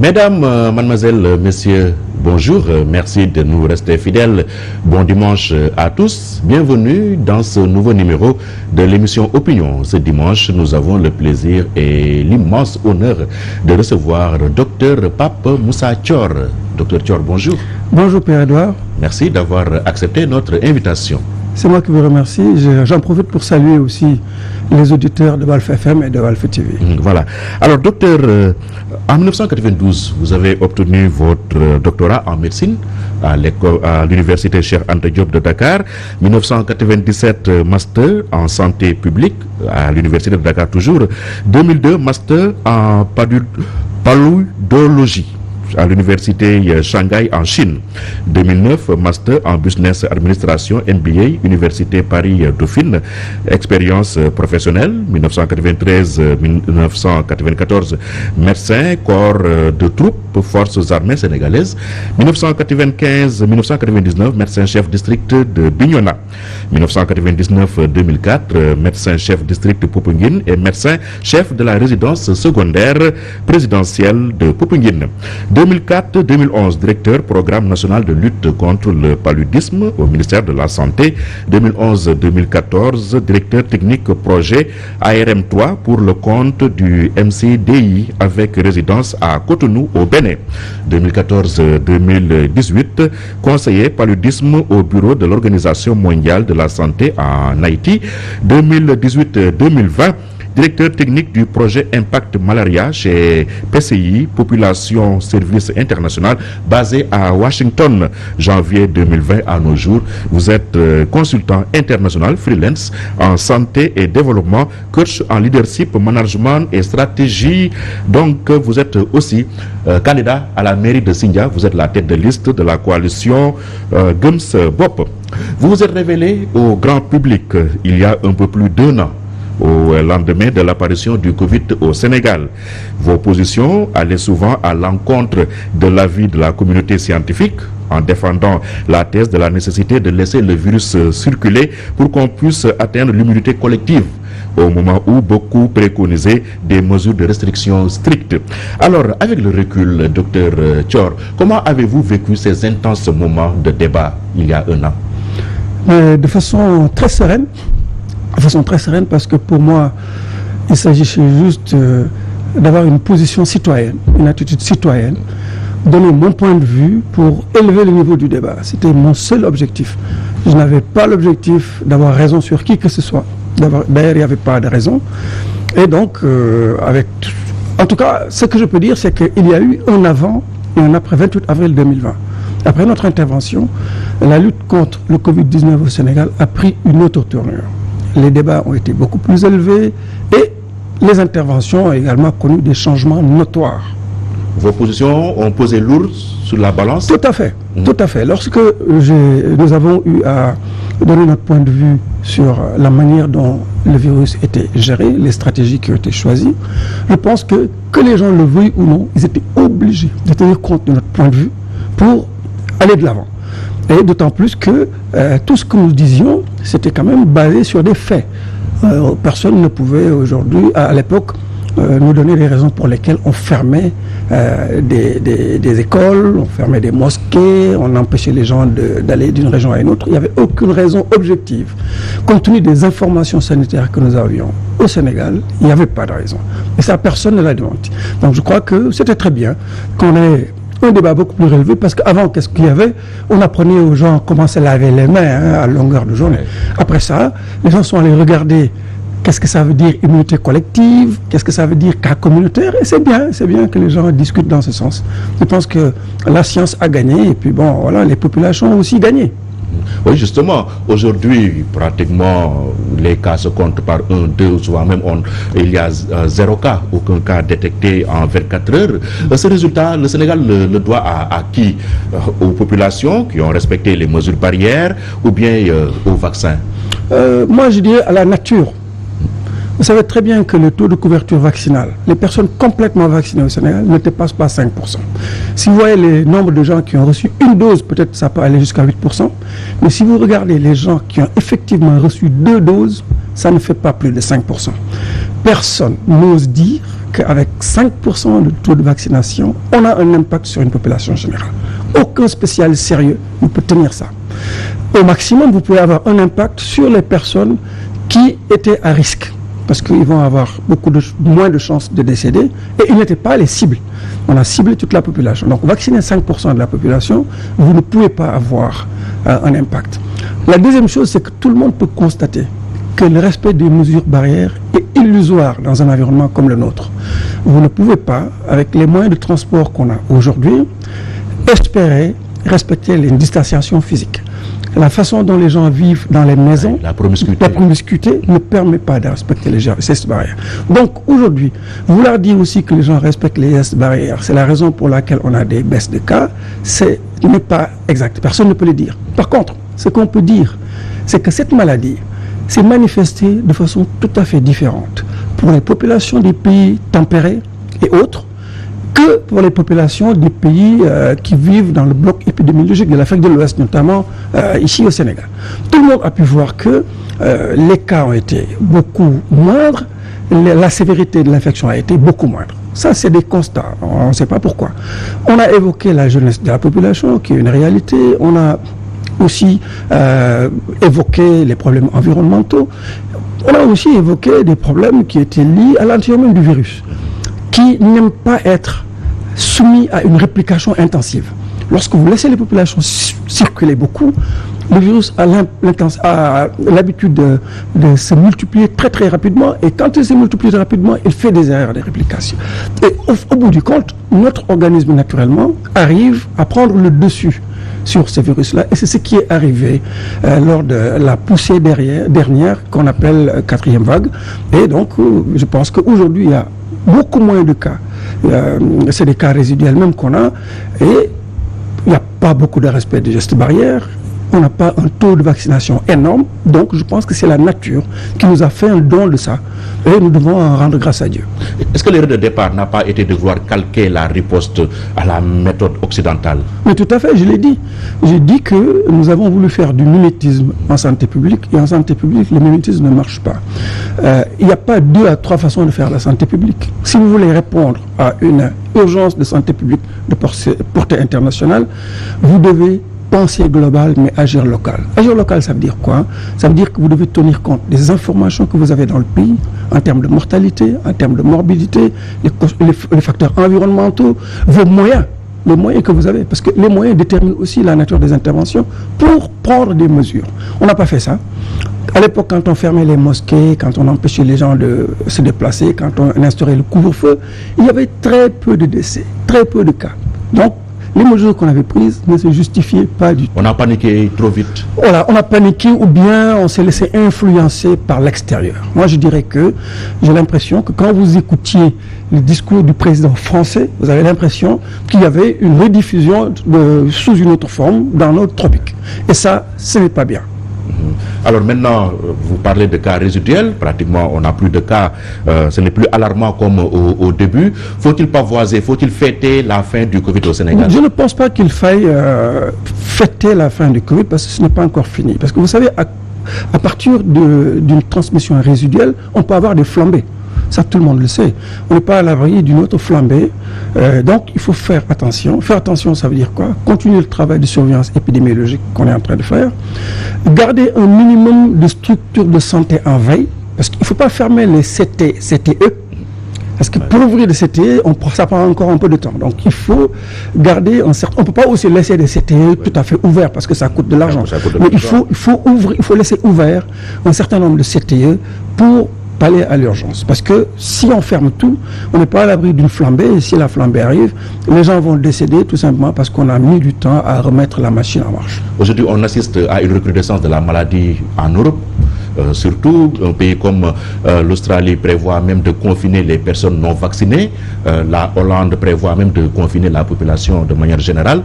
Mesdames, mademoiselles, messieurs, bonjour. Merci de nous rester fidèles. Bon dimanche à tous. Bienvenue dans ce nouveau numéro de l'émission Opinion. Ce dimanche, nous avons le plaisir et l'immense honneur de recevoir Dr Pape Moussa Thior. Dr Thior, bonjour. Bonjour Père Edouard. Merci d'avoir accepté notre invitation. C'est moi qui vous remercie. J'en profite pour saluer aussi les auditeurs de Walf FM et de Walf TV. Voilà. Alors, docteur, en 1992, vous avez obtenu votre doctorat en médecine à l'université Cheikh Anta Diop de Dakar. 1997, master en santé publique à l'université de Dakar toujours. 2002, master en paludologie à l'université Shanghai en Chine. 2009, master en business administration MBA, université Paris Dauphine. Expérience professionnelle 1993-1994, médecin corps de troupes forces armées sénégalaises. 1995-1999, médecin chef district de Bignona. 1999-2004, médecin chef district Popenguine et médecin chef de la résidence secondaire présidentielle de Popenguine. 2004-2011, directeur programme national de lutte contre le paludisme au ministère de la Santé. 2011-2014, directeur technique projet ARM3 pour le compte du MCDI avec résidence à Cotonou au Bénin. 2014-2018, conseiller paludisme au bureau de l'Organisation mondiale de la santé en Haïti. 2018-2020, directeur technique du projet Impact Malaria chez PCI, Population Service International, basé à Washington. Janvier 2020 à nos jours, vous êtes consultant international freelance en santé et développement, coach en leadership, management et stratégie. Donc, vous êtes aussi candidat à la mairie de Sindia. Vous êtes la tête de liste de la coalition Gums Bop. Vous vous êtes révélé au grand public il y a un peu plus d'1 an, au lendemain de l'apparition du Covid au Sénégal. Vos positions allaient souvent à l'encontre de l'avis de la communauté scientifique en défendant la thèse de la nécessité de laisser le virus circuler pour qu'on puisse atteindre l'immunité collective, au moment où beaucoup préconisaient des mesures de restriction strictes. Alors, avec le recul, docteur Thior, comment avez-vous vécu ces intenses moments de débat il y a 1 an? De façon très sereine. Parce que pour moi, il s'agissait juste d'avoir une position citoyenne, une attitude citoyenne, donner mon point de vue pour élever le niveau du débat. C'était mon seul objectif. Je n'avais pas l'objectif d'avoir raison sur qui que ce soit. D'ailleurs, il n'y avait pas de raison. Et donc, en tout cas, ce que je peux dire, c'est qu'il y a eu un avant et un après 28 avril 2020. Après notre intervention, la lutte contre le Covid-19 au Sénégal a pris une autre tournure. Les débats ont été beaucoup plus élevés et les interventions ont également connu des changements notoires. Vos positions ont pesé lourd sur la balance? Tout à fait, tout à fait. Lorsque nous avons eu à donner notre point de vue sur la manière dont le virus était géré, les stratégies qui ont été choisies, je pense que les gens le veuillent ou non, ils étaient obligés de tenir compte de notre point de vue pour aller de l'avant. Et d'autant plus que tout ce que nous disions, c'était quand même basé sur des faits. Personne ne pouvait aujourd'hui, à l'époque, nous donner les raisons pour lesquelles on fermait des écoles, on fermait des mosquées, on empêchait les gens d'aller d'une région à une autre. Il n'y avait aucune raison objective. Compte tenu des informations sanitaires que nous avions au Sénégal, il n'y avait pas de raison. Et ça, personne ne l'a démenti. Donc je crois que c'était très bien qu'on ait un débat beaucoup plus relevé, parce qu'avant, qu'est-ce qu'il y avait? On apprenait aux gens comment se laver les mains à longueur de journée. Après ça, les gens sont allés regarder qu'est-ce que ça veut dire immunité collective, qu'est-ce que ça veut dire cas communautaire, et c'est bien que les gens discutent dans ce sens. Je pense que la science a gagné, et puis bon, voilà, les populations ont aussi gagné. Oui, justement, aujourd'hui, pratiquement, les cas se comptent par 1, 2, souvent même il y a 0 cas, aucun cas détecté en 24 heures. Ce résultat, le Sénégal le doit à qui? Aux populations qui ont respecté les mesures barrières ou bien au vaccin? Moi, je dirais à la nature. Vous savez très bien que le taux de couverture vaccinale, les personnes complètement vaccinées au Sénégal ne dépassent pas 5%. Si vous voyez les nombres de gens qui ont reçu une dose, peut-être ça peut aller jusqu'à 8%. Mais si vous regardez les gens qui ont effectivement reçu 2 doses, ça ne fait pas plus de 5%. personne n'ose dire qu'avec 5% de taux de vaccination, on a un impact sur une population générale. Aucun spécialiste sérieux ne peut tenir ça. Au maximum, vous pouvez avoir un impact sur les personnes qui étaient à risque, parce qu'ils vont avoir moins de chances de décéder, et ils n'étaient pas les cibles. On a ciblé toute la population. Donc, vacciner 5% de la population, vous ne pouvez pas avoir un impact. La deuxième chose, c'est que tout le monde peut constater que le respect des mesures barrières est illusoire dans un environnement comme le nôtre. Vous ne pouvez pas, avec les moyens de transport qu'on a aujourd'hui, espérer respecter les distanciations physiques. La façon dont les gens vivent dans les maisons, la promiscuité ne permet pas de respecter les gestes barrières. Donc aujourd'hui, vouloir dire aussi que les gens respectent les gestes barrières, c'est la raison pour laquelle on a des baisses de cas, ce n'est pas exact. Personne ne peut le dire. Par contre, ce qu'on peut dire, c'est que cette maladie s'est manifestée de façon tout à fait différente pour les populations des pays tempérés et autres, que pour les populations des pays qui vivent dans le bloc épidémiologique de l'Afrique de l'Ouest, notamment ici au Sénégal. Tout le monde a pu voir que les cas ont été beaucoup moindres, la sévérité de l'infection a été beaucoup moindre. Ça, c'est des constats, on ne sait pas pourquoi. On a évoqué la jeunesse de la population, qui est une réalité. On a aussi évoqué les problèmes environnementaux. On a aussi évoqué des problèmes qui étaient liés à l'anatomie même du virus, qui n'aiment pas être soumis à une réplication intensive. Lorsque vous laissez les populations circuler beaucoup, le virus a l'habitude de se multiplier très très rapidement, et quand il se multiplie rapidement, il fait des erreurs de réplication. Et au bout du compte, notre organisme naturellement arrive à prendre le dessus sur ces virus-là, et c'est ce qui est arrivé lors de la poussée dernière qu'on appelle quatrième vague. Et donc, je pense qu'aujourd'hui, il y a beaucoup moins de cas. C'est des cas résiduels même qu'on a, et il n'y a pas beaucoup de respect des gestes barrières. On n'a pas un taux de vaccination énorme, donc je pense que c'est la nature qui nous a fait un don de ça, et nous devons en rendre grâce à Dieu. Est-ce que l'erreur de départ n'a pas été de vouloir calquer la riposte à la méthode occidentale? Mais tout à fait, je l'ai dit. J'ai dit que nous avons voulu faire du mimétisme en santé publique, et en santé publique, le mimétisme ne marche pas. Il n'y a pas 2 à 3 façons de faire la santé publique. Si vous voulez répondre à une urgence de santé publique de portée internationale, vous devez penser global mais agir local. Agir local, ça veut dire quoi? Ça veut dire que vous devez tenir compte des informations que vous avez dans le pays en termes de mortalité, en termes de morbidité, les facteurs environnementaux, vos moyens, les moyens que vous avez, parce que les moyens déterminent aussi la nature des interventions pour prendre des mesures. On n'a pas fait ça. À l'époque, quand on fermait les mosquées, quand on empêchait les gens de se déplacer, quand on instaurait le couvre-feu, il y avait très peu de décès, très peu de cas. Donc, les mesures qu'on avait prises ne se justifiaient pas du tout. On a paniqué trop vite. Voilà, on a paniqué ou bien on s'est laissé influencer par l'extérieur. Moi, je dirais que j'ai l'impression que quand vous écoutiez le discours du président français, vous avez l'impression qu'il y avait une rediffusion sous une autre forme dans notre tropique. Et ça, ce n'est pas bien. Alors maintenant, vous parlez de cas résiduels, pratiquement on n'a plus de cas, ce n'est plus alarmant comme au début. Faut-il pavoiser, faut-il fêter la fin du Covid au Sénégal? Je ne pense pas qu'il faille fêter la fin du Covid, parce que ce n'est pas encore fini. Parce que vous savez, à partir d'une transmission résiduelle, on peut avoir des flambées. Ça, tout le monde le sait. On n'est pas à l'abri d'une autre flambée. Donc, il faut faire attention. Faire attention, ça veut dire quoi? Continuer le travail de surveillance épidémiologique qu'on est en train de faire. Garder un minimum de structures de santé en veille. Parce qu'il ne faut pas fermer les CTE. Parce que pour ouvrir des CTE, ça prend encore un peu de temps. Donc, il faut garder un certain... On ne peut pas aussi laisser des CTE tout à fait ouverts parce que ça coûte de l'argent. Mais il faut laisser ouvert un certain nombre de CTE pour pallier à l'urgence. Parce que si on ferme tout, on n'est pas à l'abri d'une flambée, et si la flambée arrive, les gens vont décéder tout simplement parce qu'on a mis du temps à remettre la machine en marche. Aujourd'hui, on assiste à une recrudescence de la maladie en Europe. Surtout, un pays comme l'Australie prévoit même de confiner les personnes non vaccinées. La Hollande prévoit même de confiner la population de manière générale.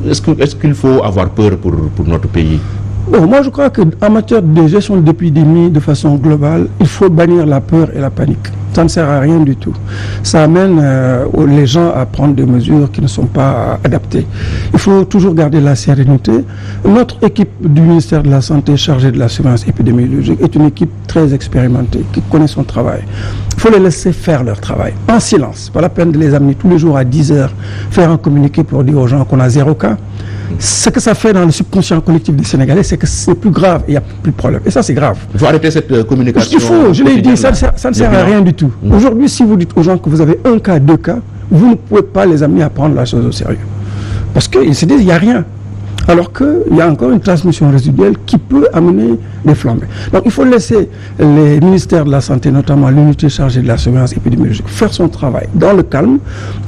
Est-ce qu'il faut avoir peur pour notre pays? Bon, moi, je crois qu'en matière de gestion d'épidémie, de façon globale, il faut bannir la peur et la panique. Ça ne sert à rien du tout. Ça amène les gens à prendre des mesures qui ne sont pas adaptées. Il faut toujours garder la sérénité. Notre équipe du ministère de la Santé chargée de la surveillance épidémiologique est une équipe très expérimentée, qui connaît son travail. Il faut les laisser faire leur travail, en silence. Pas la peine de les amener tous les jours à 10 heures, faire un communiqué pour dire aux gens qu'on a 0 cas. Ce que ça fait dans le subconscient collectif des Sénégalais, c'est que c'est plus grave et il n'y a plus de problème. Et ça, c'est grave. Il faut arrêter cette communication. Il faut, je l'ai dit, ça ne sert à rien du tout. Aujourd'hui, si vous dites aux gens que vous avez 1 cas, 2 cas, vous ne pouvez pas les amener à prendre la chose au sérieux. Parce qu'ils se disent, il n'y a rien. Alors qu'il y a encore une transmission résiduelle qui peut amener des flambées. Donc il faut laisser les ministères de la Santé, notamment l'unité chargée de la surveillance épidémiologique, faire son travail dans le calme.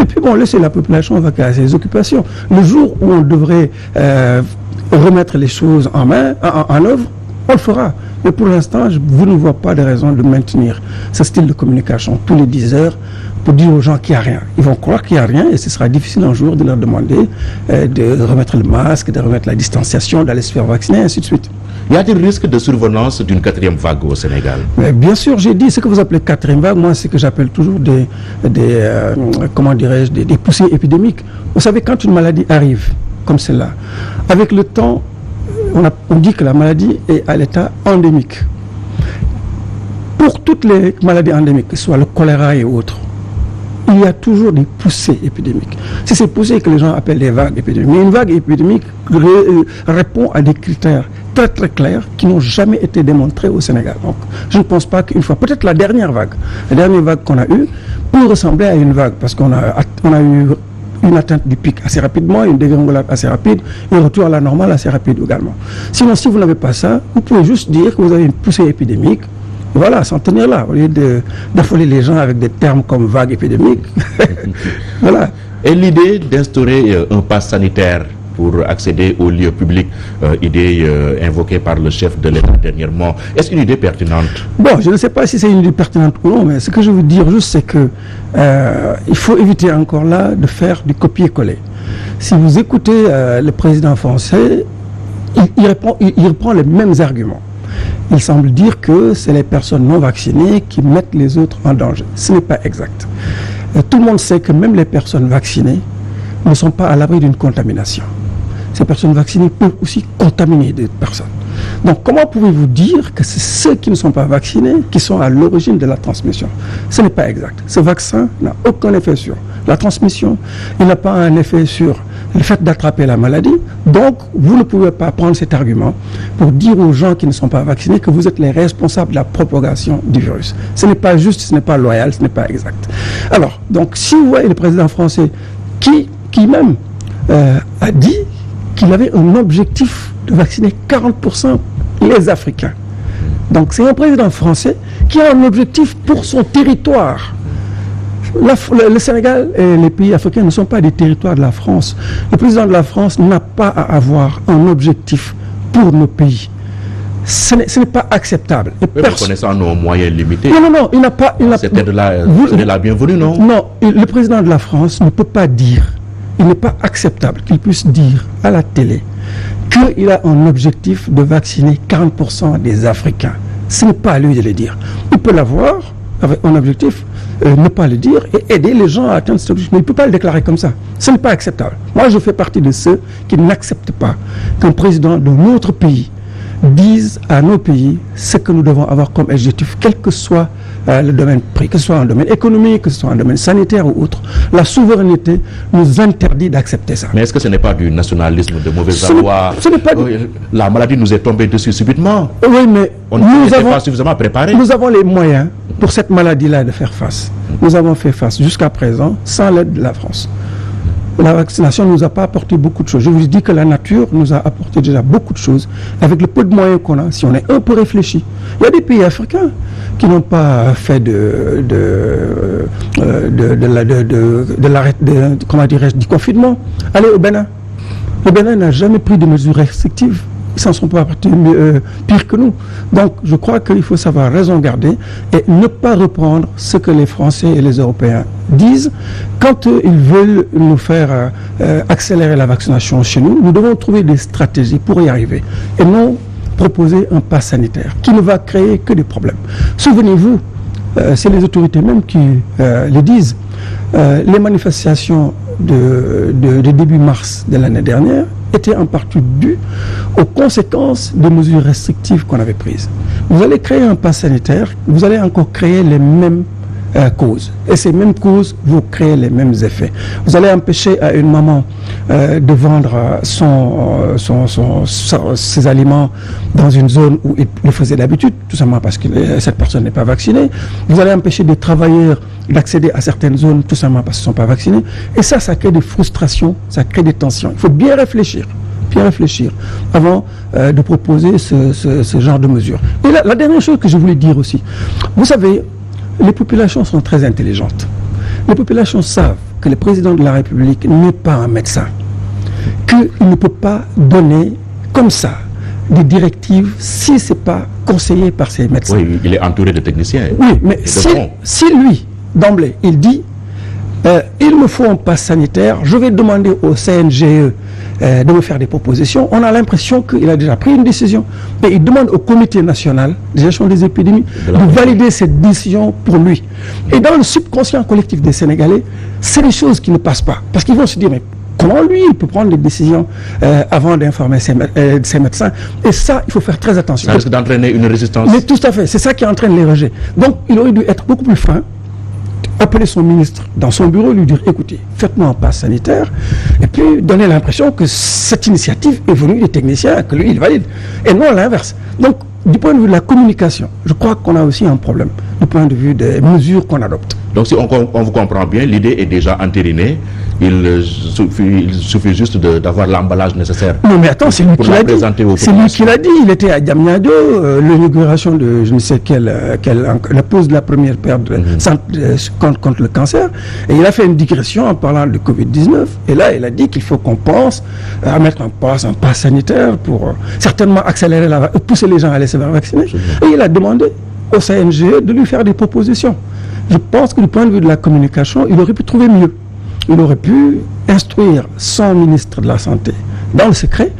Et puis bon, laisser la population vaquer à ses occupations. Le jour où on devrait remettre les choses en œuvre, on le fera. Mais pour l'instant, vous ne voyez pas de raison de maintenir ce style de communication tous les 10 heures pour dire aux gens qu'il n'y a rien. Ils vont croire qu'il n'y a rien et ce sera difficile un jour de leur demander de remettre le masque, de remettre la distanciation, d'aller se faire vacciner, et ainsi de suite. Y a-t-il risque de survenance d'une 4e vague au Sénégal? Mais bien sûr, j'ai dit ce que vous appelez 4e vague, moi c'est ce que j'appelle toujours des poussées épidémiques. Vous savez, quand une maladie arrive, comme celle-là, avec le temps, on dit que la maladie est à l'état endémique. Pour toutes les maladies endémiques, que ce soit le choléra et autres, il y a toujours des poussées épidémiques. C'est ces poussées que les gens appellent des vagues épidémiques. Mais une vague épidémique répond à des critères très très clairs qui n'ont jamais été démontrés au Sénégal. Donc, je ne pense pas qu'une fois, peut-être la dernière vague qu'on a eue, peut ressembler à une vague, parce qu'on a eu une atteinte du pic assez rapidement, une dégringolade assez rapide, et un retour à la normale assez rapide également. Sinon, si vous n'avez pas ça, vous pouvez juste dire que vous avez une poussée épidémique. Voilà, s'en tenir là, au lieu d'affoler les gens avec des termes comme vague épidémique. Voilà. Et l'idée d'instaurer un pass sanitaire pour accéder aux lieux publics, idée invoquée par le chef de l'État dernièrement, est-ce une idée pertinente? Bon, je ne sais pas si c'est une idée pertinente ou non, mais ce que je veux dire juste, c'est que il faut éviter encore là de faire du copier-coller. Si vous écoutez le président français, il reprend les mêmes arguments. Il semble dire que c'est les personnes non vaccinées qui mettent les autres en danger. Ce n'est pas exact. Tout le monde sait que même les personnes vaccinées ne sont pas à l'abri d'une contamination. Ces personnes vaccinées peuvent aussi contaminer d'autres personnes. Donc comment pouvez-vous dire que c'est ceux qui ne sont pas vaccinés qui sont à l'origine de la transmission? Ce n'est pas exact. Ce vaccin n'a aucun effet sur la transmission. Il n'a pas un effet sur le fait d'attraper la maladie. Donc vous ne pouvez pas prendre cet argument pour dire aux gens qui ne sont pas vaccinés que vous êtes les responsables de la propagation du virus. Ce n'est pas juste, ce n'est pas loyal, ce n'est pas exact. Alors, donc si vous voyez le président français qui même a dit qu'il avait un objectif de vacciner 40% les Africains. Donc c'est un président français qui a un objectif pour son territoire. Le Sénégal et les pays africains ne sont pas des territoires de la France. Le président de la France n'a pas à avoir un objectif pour nos pays. Ce n'est pas acceptable. Connaissant nos moyens limités. Non, il n'a pas... C'était de la bienvenue, non? Non, le président de la France ne peut pas dire, il n'est pas acceptable qu'il puisse dire à la télé qu'il a un objectif de vacciner 40% des Africains. Ce n'est pas à lui de le dire. Il peut l'avoir avec un objectif, ne pas le dire et aider les gens à atteindre cet objectif. Mais il ne peut pas le déclarer comme ça. Ce n'est pas acceptable. Moi, je fais partie de ceux qui n'acceptent pas qu'un président de notre pays dise à nos pays ce que nous devons avoir comme objectif, quel que soit le domaine pris, que ce soit un domaine économique, que ce soit un domaine sanitaire ou autre. La souveraineté nous interdit d'accepter ça. Mais est-ce que ce n'est pas du nationalisme de mauvaise aloi? La maladie nous est tombée dessus subitement. Oui, mais on n'était pas suffisamment préparé. Nous avons les moyens pour cette maladie-là de faire face. Nous avons fait face jusqu'à présent sans l'aide de la France. La vaccination ne nous a pas apporté beaucoup de choses. Je vous dis que la nature nous a apporté déjà beaucoup de choses. Avec le peu de moyens qu'on a, si on est un peu réfléchi. Il y a des pays africains qui n'ont pas fait du confinement. Allez au Bénin. Le Bénin n'a jamais pris de mesures restrictives. Ils s'en sont pas partis pire que nous. Donc je crois qu'il faut savoir raison garder et ne pas reprendre ce que les Français et les Européens disent. Quand ils veulent nous faire accélérer la vaccination chez nous, nous devons trouver des stratégies pour y arriver. Et non proposer un pass sanitaire qui ne va créer que des problèmes. Souvenez-vous, c'est les autorités même qui le disent, les manifestations de début mars de l'année dernière étaient en partie dues aux conséquences des mesures restrictives qu'on avait prises. Vous allez créer un pass sanitaire, vous allez encore créer les mêmes causes. Et ces mêmes causes vont créer les mêmes effets. Vous allez empêcher à une maman de vendre ses aliments dans une zone où il le faisait d'habitude, tout simplement parce que cette personne n'est pas vaccinée. Vous allez empêcher des travailleurs d'accéder à certaines zones, tout simplement parce qu'ils ne sont pas vaccinés. Et ça crée des frustrations, ça crée des tensions. Il faut bien réfléchir avant de proposer ce genre de mesures. Et la dernière chose que je voulais dire aussi, vous savez, les populations sont très intelligentes. Les populations savent que le président de la République n'est pas un médecin, qu'il ne peut pas donner comme ça des directives si ce n'est pas conseillé par ses médecins. Oui, il est entouré de techniciens. Oui, mais si lui, d'emblée, il dit il me faut un pass sanitaire, je vais demander au CNGE de me faire des propositions, on a l'impression qu'il a déjà pris une décision. Et il demande au comité national de gestion des épidémies de valider cette décision pour lui. Et dans le subconscient collectif des Sénégalais, c'est des choses qui ne passent pas. Parce qu'ils vont se dire, mais comment lui, il peut prendre des décisions avant d'informer ses médecins? Et ça, il faut faire très attention. Ça risque d'entraîner une résistance. Mais tout à fait, c'est ça qui entraîne les rejets. Donc, il aurait dû être beaucoup plus fin, appeler son ministre dans son bureau, lui dire, écoutez, faites-moi un pass sanitaire, et puis donner l'impression que cette initiative est venue des techniciens, que lui, il valide, et non l'inverse. Donc, du point de vue de la communication, je crois qu'on a aussi un problème, du point de vue des mesures qu'on adopte. Donc, si on vous comprend bien, l'idée est déjà entérinée. Il suffit juste d'avoir l'emballage nécessaire. Non, mais attends, c'est lui qui l'a dit. C'est lui qui l'a dit. Il était à Diamniadio, l'inauguration de je ne sais la pause de la première période contre le cancer. Et il a fait une digression en parlant de Covid-19. Et là, il a dit qu'il faut qu'on pense à mettre en place un pass sanitaire pour certainement pousser les gens à aller se faire vacciner. Et il a demandé au CNG de lui faire des propositions. Je pense que du point de vue de la communication, il aurait pu trouver mieux. Il aurait pu instruire son ministre de la Santé dans le secret.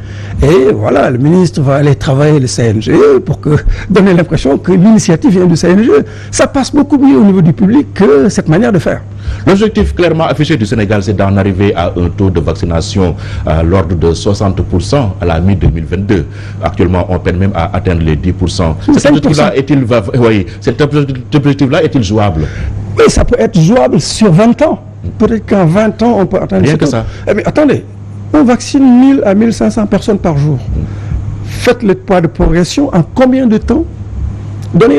Et voilà, le ministre va aller travailler le CNG pour donner l'impression que l'initiative vient du CNG. Ça passe beaucoup mieux au niveau du public que cette manière de faire. L'objectif clairement affiché du Sénégal, c'est d'en arriver à un taux de vaccination à l'ordre de 60% à la mi-2022. Actuellement, on peine même à atteindre les 10%. Cet objectif-là est-il jouable? Oui, ça peut être jouable sur 20 ans. Peut-être qu'en 20 ans, on peut atteindre rien que ça. Mais attendez, on vaccine 1000 à 1500 personnes par jour. Faites le poids de progression en combien de temps?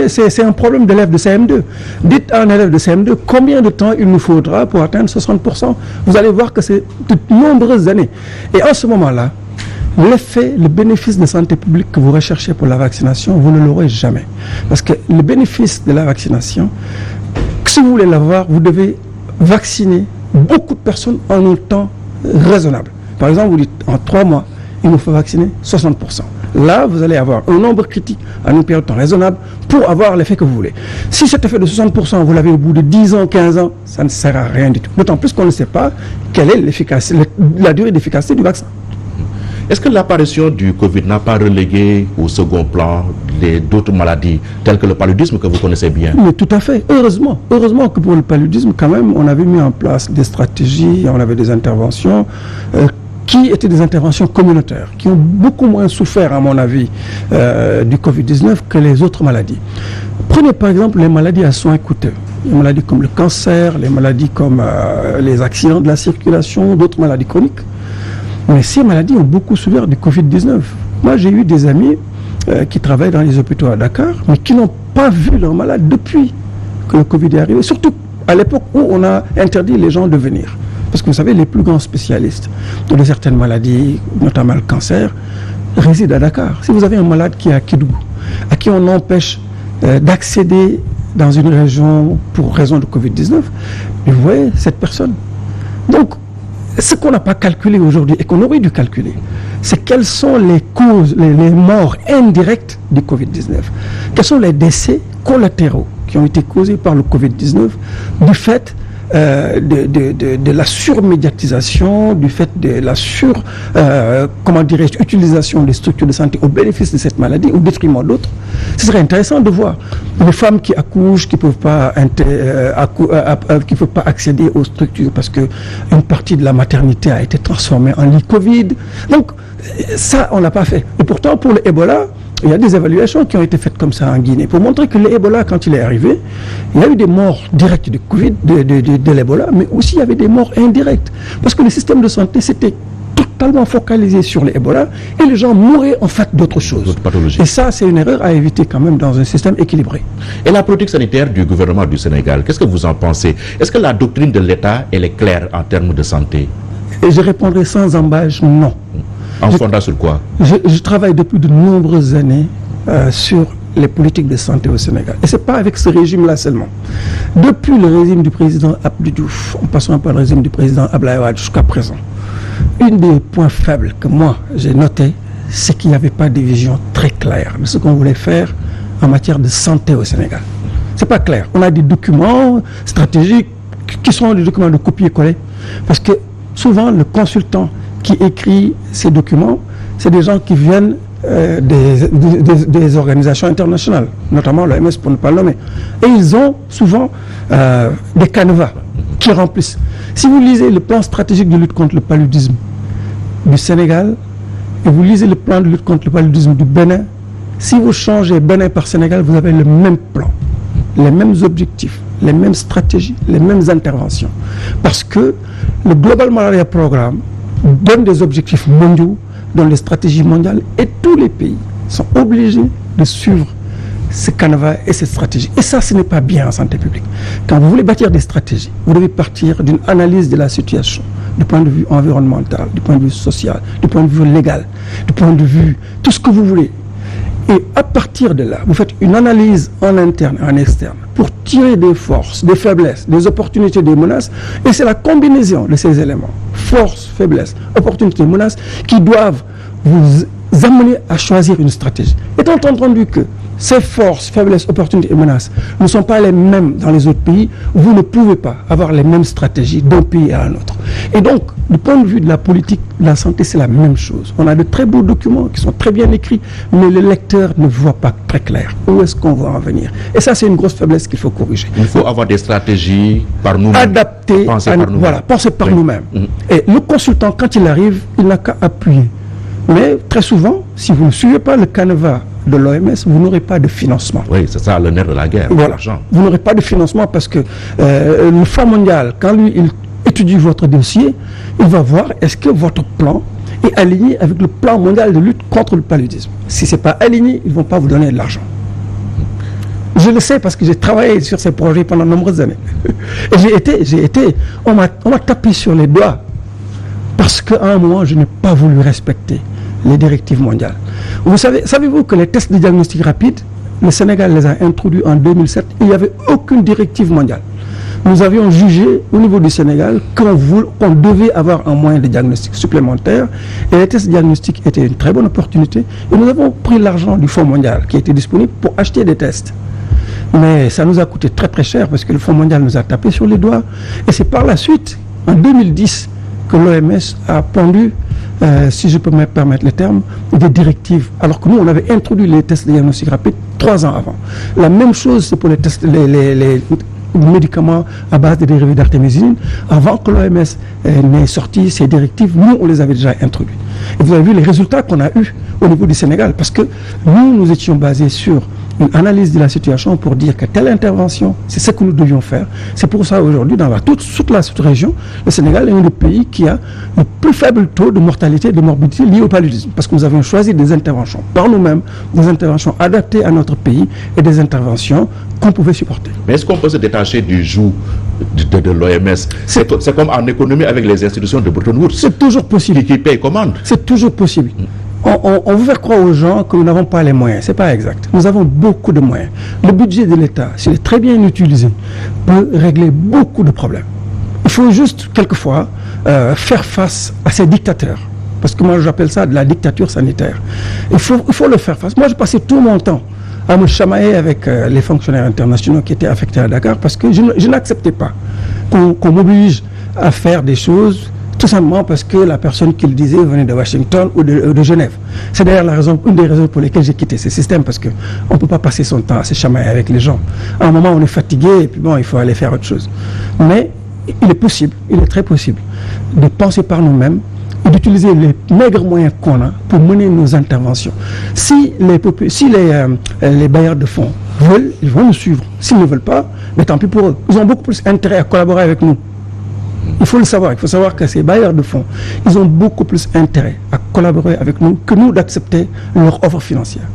C'est un problème d'élève de CM2. Dites à un élève de CM2 combien de temps il nous faudra pour atteindre 60%. Vous allez voir que c'est de nombreuses années. Et en ce moment-là, l'effet, le bénéfice de santé publique que vous recherchez pour la vaccination, vous ne l'aurez jamais. Parce que le bénéfice de la vaccination, si vous voulez l'avoir, vous devez vacciner beaucoup de personnes en un temps raisonnable. Par exemple, vous dites en 3 mois, il nous faut vacciner 60%. Là, vous allez avoir un nombre critique en une période de temps raisonnable pour avoir l'effet que vous voulez. Si cet effet de 60%, vous l'avez au bout de 10 ans, 15 ans, ça ne sert à rien du tout. D'autant plus qu'on ne sait pas quelle est la durée d'efficacité du vaccin. Est-ce que l'apparition du Covid n'a pas relégué au second plan d'autres maladies, telles que le paludisme que vous connaissez bien? Mais tout à fait. Heureusement que pour le paludisme, quand même, on avait mis en place des stratégies, on avait des interventions qui étaient des interventions communautaires, qui ont beaucoup moins souffert, à mon avis, du Covid-19 que les autres maladies. Prenez par exemple les maladies à soins coûteux. Les maladies comme le cancer, les maladies comme les accidents de la circulation, d'autres maladies chroniques. Mais ces maladies ont beaucoup souffert du Covid-19. Moi, j'ai eu des amis qui travaillent dans les hôpitaux à Dakar, mais qui n'ont pas vu leurs malades depuis que le Covid est arrivé. Surtout à l'époque où on a interdit les gens de venir. Parce que vous savez, les plus grands spécialistes de certaines maladies, notamment le cancer, résident à Dakar. Si vous avez un malade qui est à Kédougou, à qui on empêche d'accéder dans une région pour raison de Covid-19, vous voyez cette personne. Donc, ce qu'on n'a pas calculé aujourd'hui et qu'on aurait dû calculer, c'est quelles sont les causes, les morts indirectes du Covid-19. Quels sont les décès collatéraux qui ont été causés par le Covid-19 du fait de la surmédiatisation, du fait de la utilisation des structures de santé au bénéfice de cette maladie, au détriment d'autres. Ce serait intéressant de voir les femmes qui accouchent, qui peuvent pas accéder aux structures parce que une partie de la maternité a été transformée en lit Covid. Donc ça, on l'a pas fait. Et pourtant, pour le Ebola, il y a des évaluations qui ont été faites comme ça en Guinée pour montrer que l'Ebola, quand il est arrivé, il y a eu des morts directes de Covid, de l'Ebola, mais aussi il y avait des morts indirectes. Parce que le système de santé s'était totalement focalisé sur l'Ebola et les gens mouraient en fait d'autres choses. Et ça, c'est une erreur à éviter quand même dans un système équilibré. Et la politique sanitaire du gouvernement du Sénégal, qu'est-ce que vous en pensez? Est-ce que la doctrine de l'État, elle est claire en termes de santé? Et je répondrai sans embâche, non. En fondant sur quoi? Je travaille depuis de nombreuses années sur les politiques de santé au Sénégal. Et ce n'est pas avec ce régime-là seulement. Depuis le régime du président Abdou Diouf, en passant par le régime du président Abdoulaye Wade jusqu'à présent, un des points faibles que moi j'ai noté, c'est qu'il n'y avait pas de vision très claire de ce qu'on voulait faire en matière de santé au Sénégal. C'est pas clair. On a des documents stratégiques qui sont des documents de copier-coller. Parce que souvent, le consultant qui écrit ces documents, c'est des gens qui viennent des organisations internationales, notamment l'OMS pour ne pas le nommer. Et ils ont souvent des canevas qui remplissent. Si vous lisez le plan stratégique de lutte contre le paludisme du Sénégal et vous lisez le plan de lutte contre le paludisme du Bénin, si vous changez Bénin par Sénégal, vous avez le même plan, les mêmes objectifs, les mêmes stratégies, les mêmes interventions. Parce que le Global Malaria Programme donne des objectifs mondiaux, donne des stratégies mondiales et tous les pays sont obligés de suivre ce canevas et cette stratégie. Et ça, ce n'est pas bien en santé publique. Quand vous voulez bâtir des stratégies, vous devez partir d'une analyse de la situation, du point de vue environnemental, du point de vue social, du point de vue légal, du point de vue tout ce que vous voulez. Et à partir de là, vous faites une analyse en interne et en externe pour tirer des forces, des faiblesses, des opportunités, des menaces. Et c'est la combinaison de ces éléments, forces, faiblesses, opportunités, menaces, qui doivent vous amener à choisir une stratégie. Étant entendu que ces forces, faiblesses, opportunités et menaces ne sont pas les mêmes dans les autres pays, vous ne pouvez pas avoir les mêmes stratégies d'un pays à un autre. Et donc, du point de vue de la politique de la santé, c'est la même chose. On a de très beaux documents qui sont très bien écrits, mais le lecteur ne voit pas très clair où est-ce qu'on va en venir. Et ça, c'est une grosse faiblesse qu'il faut corriger. Il faut avoir des stratégies par nous-mêmes. Adaptées, penser par nous-mêmes. Et le consultant, quand il arrive, il n'a qu'à appuyer. Mais très souvent, si vous ne suivez pas le canevas de l'OMS, vous n'aurez pas de financement. Oui, c'est ça le nerf de la guerre. Voilà. Vous n'aurez pas de financement parce que le Fonds mondial, quand lui, il étudie votre dossier, il va voir est-ce que votre plan est aligné avec le plan mondial de lutte contre le paludisme. Si ce n'est pas aligné, ils ne vont pas vous donner de l'argent. Je le sais parce que j'ai travaillé sur ces projets pendant de nombreuses années. Et on m'a tapé sur les doigts parce qu'à un moment, je n'ai pas voulu respecter les directives mondiales. Vous savez-vous que les tests de diagnostic rapide, le Sénégal les a introduits en 2007, il n'y avait aucune directive mondiale. Nous avions jugé au niveau du Sénégal qu'on devait avoir un moyen de diagnostic supplémentaire et les tests diagnostiques étaient une très bonne opportunité et nous avons pris l'argent du Fonds mondial qui était disponible pour acheter des tests. Mais ça nous a coûté très très cher parce que le Fonds mondial nous a tapé sur les doigts et c'est par la suite, en 2010, que l'OMS a pondu, si je peux me permettre le terme, des directives, alors que nous, on avait introduit les tests de diagnostic rapide 3 ans avant. La même chose, c'est pour les tests, les médicaments à base de dérivés d'artémisinine. Avant que l'OMS n'ait sorti ces directives, nous, on les avait déjà introduits. Et vous avez vu les résultats qu'on a eus au niveau du Sénégal, parce que nous étions basés sur une analyse de la situation pour dire que telle intervention, c'est ce que nous devions faire. C'est pour ça aujourd'hui, dans toute la sous-région, le Sénégal est un des pays qui a le plus faible taux de mortalité et de morbidité lié au paludisme. Parce que nous avions choisi des interventions par nous-mêmes, des interventions adaptées à notre pays et des interventions qu'on pouvait supporter. Mais est-ce qu'on peut se détacher du joug de l'OMS? C'est comme en économie avec les institutions de Bretton Woods. C'est toujours possible. Qui paye commande. C'est toujours possible. On veut faire croire aux gens que nous n'avons pas les moyens. Ce n'est pas exact. Nous avons beaucoup de moyens. Le budget de l'État, s'il est très bien utilisé, peut régler beaucoup de problèmes. Il faut juste, quelquefois, faire face à ces dictateurs. Parce que moi, j'appelle ça de la dictature sanitaire. Il faut le faire face. Moi, je passais tout mon temps à me chamailler avec les fonctionnaires internationaux qui étaient affectés à Dakar parce que je n'acceptais pas qu'on m'oblige à faire des choses tout simplement parce que la personne qui le disait venait de Washington ou de Genève. C'est d'ailleurs une des raisons pour lesquelles j'ai quitté ce système, parce qu'on ne peut pas passer son temps à se chamailler avec les gens. À un moment, on est fatigué et puis bon, il faut aller faire autre chose. Mais il est possible, il est très possible de penser par nous-mêmes et d'utiliser les maigres moyens qu'on a pour mener nos interventions. Si les bailleurs de fonds veulent, ils vont nous suivre. S'ils ne veulent pas, mais tant pis pour eux. Ils ont beaucoup plus intérêt à collaborer avec nous. Il faut le savoir. Il faut savoir que ces bailleurs de fonds, ils ont beaucoup plus intérêt à collaborer avec nous que nous d'accepter leur offre financière.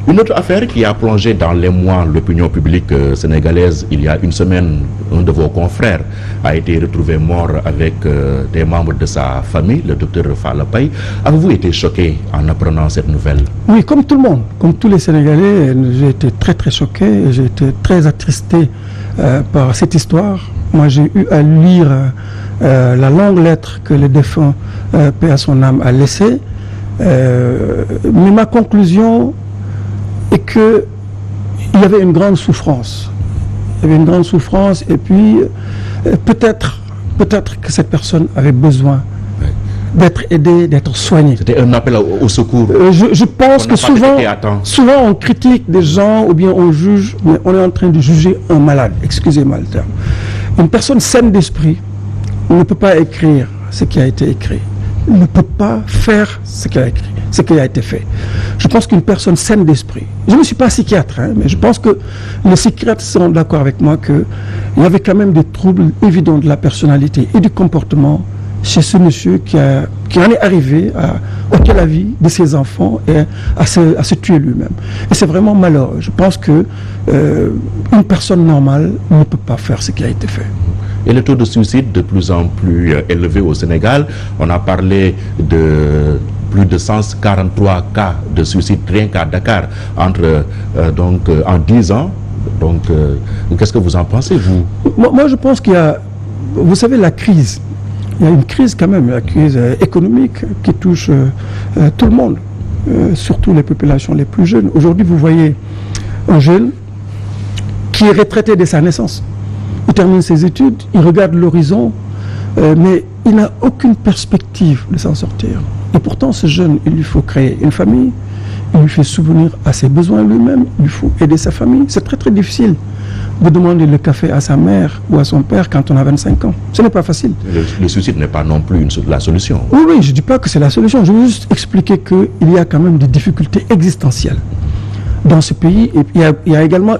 Une autre affaire qui a plongé dans les mois l'opinion publique sénégalaise, il y a une semaine, un de vos confrères a été retrouvé mort avec des membres de sa famille, le docteur Falla Paye. Avez-vous été choqué en apprenant cette nouvelle? Oui, comme tout le monde, comme tous les Sénégalais, j'ai été très très choqué, j'ai été très attristé par cette histoire. Moi, j'ai eu à lire la longue lettre que le défunt, paix à son âme, a laissée. Mais ma conclusion est qu'il y avait une grande souffrance. Il y avait une grande souffrance et puis peut-être que cette personne avait besoin d'être aidée, d'être soignée. C'était un appel au secours. Je pense que souvent on critique des gens ou bien on juge, mais on est en train de juger un malade. Excusez-moi le terme. Une personne saine d'esprit ne peut pas écrire ce qui a été écrit. Ne peut pas faire ce qui a été fait. Je pense qu'une personne saine d'esprit, je ne suis pas psychiatre, mais je pense que les psychiatres seront d'accord avec moi qu'il y avait quand même des troubles évidents de la personnalité et du comportement chez ce monsieur qui en est arrivé à ôter la vie de ses enfants et à se tuer lui-même. Et c'est vraiment malheureux. Je pense que une personne normale ne peut pas faire ce qui a été fait. Et le taux de suicide de plus en plus élevé au Sénégal. On a parlé de plus de 143 cas de suicide rien qu'à Dakar en 10 ans. Donc, qu'est-ce que vous en pensez, vous? Moi, je pense qu'il y a, vous savez, la crise. Il y a une crise quand même, la crise économique qui touche tout le monde, surtout les populations les plus jeunes. Aujourd'hui, vous voyez un jeune qui est retraité dès sa naissance. Il termine ses études, il regarde l'horizon, mais il n'a aucune perspective de s'en sortir. Et pourtant, ce jeune, il lui faut créer une famille, il lui fait souvenir à ses besoins lui-même, il lui faut aider sa famille. C'est très très difficile de demander le café à sa mère ou à son père quand on a 25 ans. Ce n'est pas facile. Le suicide n'est pas non plus la solution. Oui, je ne dis pas que c'est la solution. Je veux juste expliquer qu'il y a quand même des difficultés existentielles dans ce pays. Et il y a également,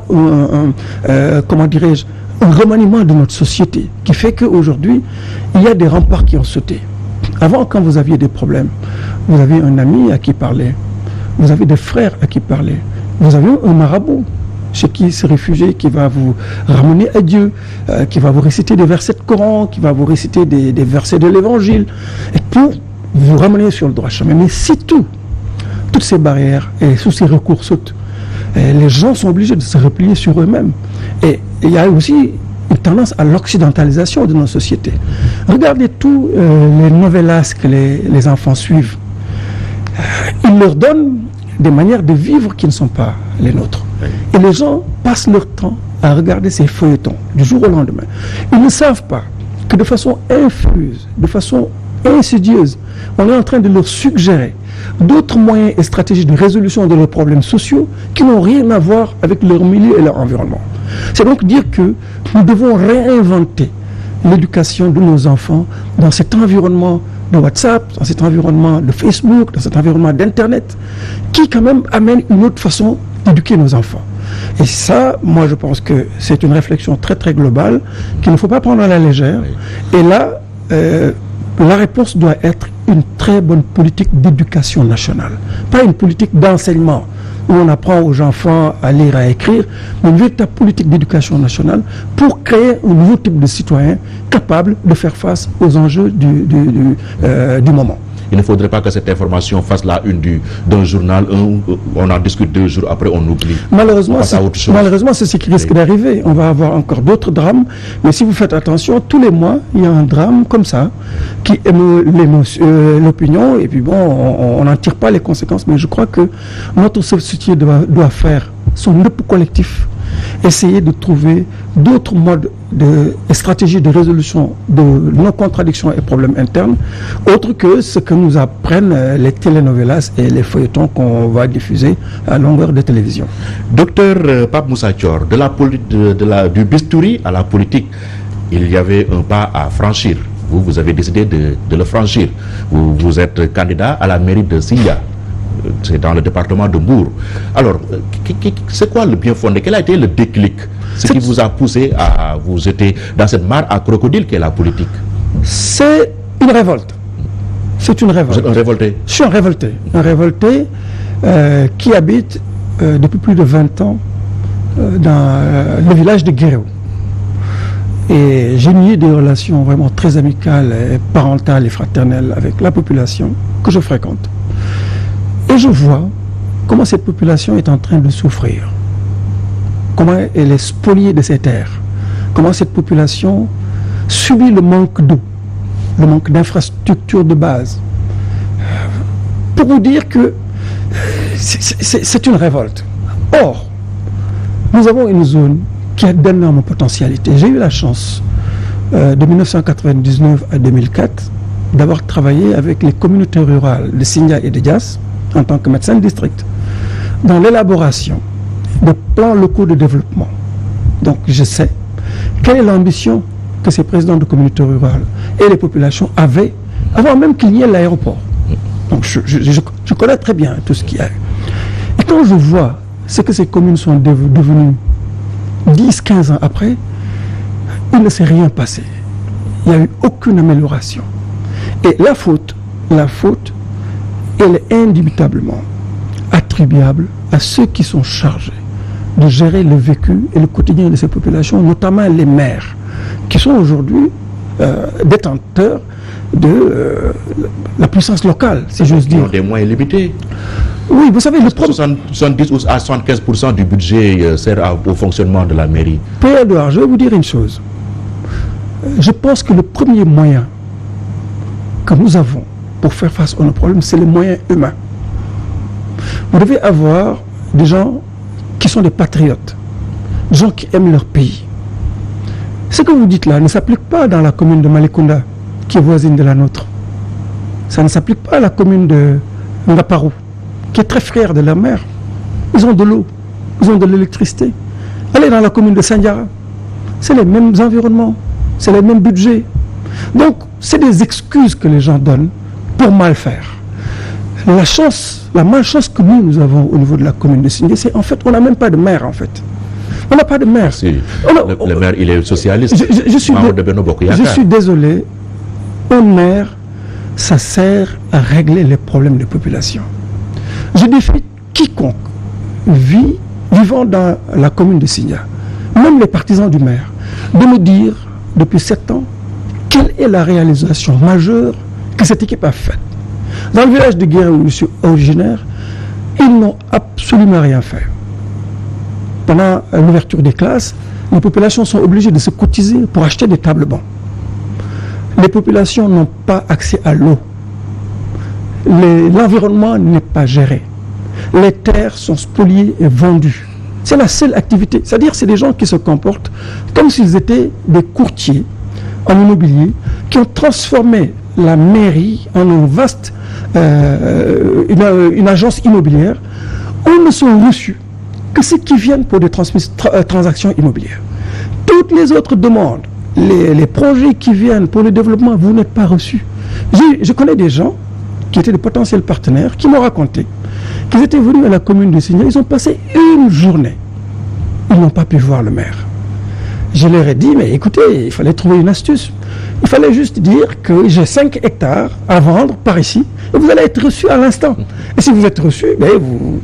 comment dirais-je, un remaniement de notre société qui fait qu'aujourd'hui, il y a des remparts qui ont sauté. Avant, quand vous aviez des problèmes, vous aviez un ami à qui parler, vous avez des frères à qui parler, vous avez un marabout chez qui se réfugier, qui va vous ramener à Dieu, qui va vous réciter des versets de Coran, qui va vous réciter des versets de l'Évangile, et pour vous ramener sur le droit chemin. Mais si toutes ces barrières et tous ces recours sautent, les gens sont obligés de se replier sur eux-mêmes. Et il y a aussi une tendance à l'occidentalisation de nos sociétés. Regardez tous les novellas que les enfants suivent. Ils leur donnent des manières de vivre qui ne sont pas les nôtres. Et les gens passent leur temps à regarder ces feuilletons du jour au lendemain. Ils ne savent pas que de façon infuse, de façon insidieuse, on est en train de leur suggérer d'autres moyens et stratégies de résolution de leurs problèmes sociaux qui n'ont rien à voir avec leur milieu et leur environnement. C'est donc dire que nous devons réinventer l'éducation de nos enfants dans cet environnement de WhatsApp, dans cet environnement de Facebook, dans cet environnement d'Internet, qui quand même amène une autre façon d'éduquer nos enfants. Et ça, moi je pense que c'est une réflexion très très globale qu'il ne faut pas prendre à la légère. Et là, la réponse doit être une très bonne politique d'éducation nationale. Pas une politique d'enseignement où on apprend aux enfants à lire, à écrire, mais une véritable politique d'éducation nationale pour créer un nouveau type de citoyen capable de faire face aux enjeux du moment. Il ne faudrait pas que cette information fasse la une d'un journal, on en discute 2 jours, après on oublie. Malheureusement, c'est ce qui risque d'arriver. On va avoir encore d'autres drames, mais si vous faites attention, tous les mois, il y a un drame comme ça, qui émeut l'opinion, et puis bon, on n'en tire pas les conséquences, mais je crois que notre société doit faire son repos collectif, essayer de trouver d'autres modes et stratégies de résolution de nos contradictions et problèmes internes, autres que ce que nous apprennent les telenovelas et les feuilletons qu'on va diffuser à longueur de télévision. Docteur Pape Moussa Thior, du bistouri à la politique, il y avait un pas à franchir. Vous avez décidé de le franchir. Vous êtes candidat à la mairie de Sindia. C'est dans le département de Mbour. Alors, c'est quoi le bien fondé? Quel a été le déclic? Ce qui vous a poussé à vous jeter dans cette mare à crocodile qu'est la politique? C'est une révolte. C'est une révolte. Vous êtes un révolté? Je suis un révolté. Un révolté qui habite depuis plus de 20 ans dans le village de Guéréo. Et j'ai nié des relations vraiment très amicales, et parentales et fraternelles avec la population que je fréquente. Et je vois comment cette population est en train de souffrir, comment elle est spoliée de ses terres, comment cette population subit le manque d'eau, le manque d'infrastructures de base. Pour vous dire que c'est une révolte. Or, nous avons une zone qui a d'énormes potentialités. J'ai eu la chance, de 1999 à 2004, d'avoir travaillé avec les communautés rurales de Sindia et de Dias, en tant que médecin de district, dans l'élaboration de plans locaux de développement. Donc je sais quelle est l'ambition que ces présidents de communautés rurales et les populations avaient, avant même qu'il y ait l'aéroport. Donc je connais très bien tout ce qu'il y a. Et quand je vois ce que ces communes sont devenues 10-15 ans après, il ne s'est rien passé. Il n'y a eu aucune amélioration. Et la faute, elle est indubitablement attribuable à ceux qui sont chargés de gérer le vécu et le quotidien de ces populations, notamment les maires, qui sont aujourd'hui détenteurs de la puissance locale, si j'ose dire. Ils ont des moyens limités. Oui, vous savez, le problème... 70 à 75% du budget sert au fonctionnement de la mairie. Père Edouard, je vais vous dire une chose. Je pense que le premier moyen que nous avons pour faire face à nos problèmes, c'est les moyens humains. Vous devez avoir des gens qui sont des patriotes, des gens qui aiment leur pays. Ce que vous dites là ne s'applique pas dans la commune de Malicounda, qui est voisine de la nôtre. Ça ne s'applique pas à la commune de Ngaparou, qui est très fière de leur mère. Ils ont de l'eau, ils ont de l'électricité. Allez dans la commune de Sandiara, c'est les mêmes environnements, c'est les mêmes budgets. Donc, c'est des excuses que les gens donnent pour mal faire. La malchance que nous avons au niveau de la commune de Sindia, c'est en fait, on n'a même pas de maire en fait. On n'a pas de maire. Si. Le maire, il est socialiste. Je suis désolé. Un maire, ça sert à régler les problèmes de population. Je défie quiconque vivant dans la commune de Sindia, même les partisans du maire, de me dire depuis 7 ans quelle est la réalisation majeure que cette équipe a faite. Dans le village de Guéréo où je suis originaire, ils n'ont absolument rien fait. Pendant l'ouverture des classes, les populations sont obligées de se cotiser pour acheter des tables bancs. Les populations n'ont pas accès à l'eau. L'environnement n'est pas géré. Les terres sont spoliées et vendues. C'est la seule activité. C'est-à-dire c'est des gens qui se comportent comme s'ils étaient des courtiers en immobilier qui ont transformé la mairie en une vaste une agence immobilière où ne sont reçus que ceux qui viennent pour des transactions immobilières. Toutes les autres demandes, les projets qui viennent pour le développement, vous n'êtes pas reçus. Je connais des gens qui étaient de potentiels partenaires qui m'ont raconté qu'ils étaient venus à la commune de Sindia, ils ont passé une journée. Ils n'ont pas pu voir le maire. Je leur ai dit, mais écoutez, il fallait trouver une astuce. Il fallait juste dire que j'ai 5 hectares à vendre par ici et vous allez être reçu à l'instant. Et si vous êtes reçu, ben vous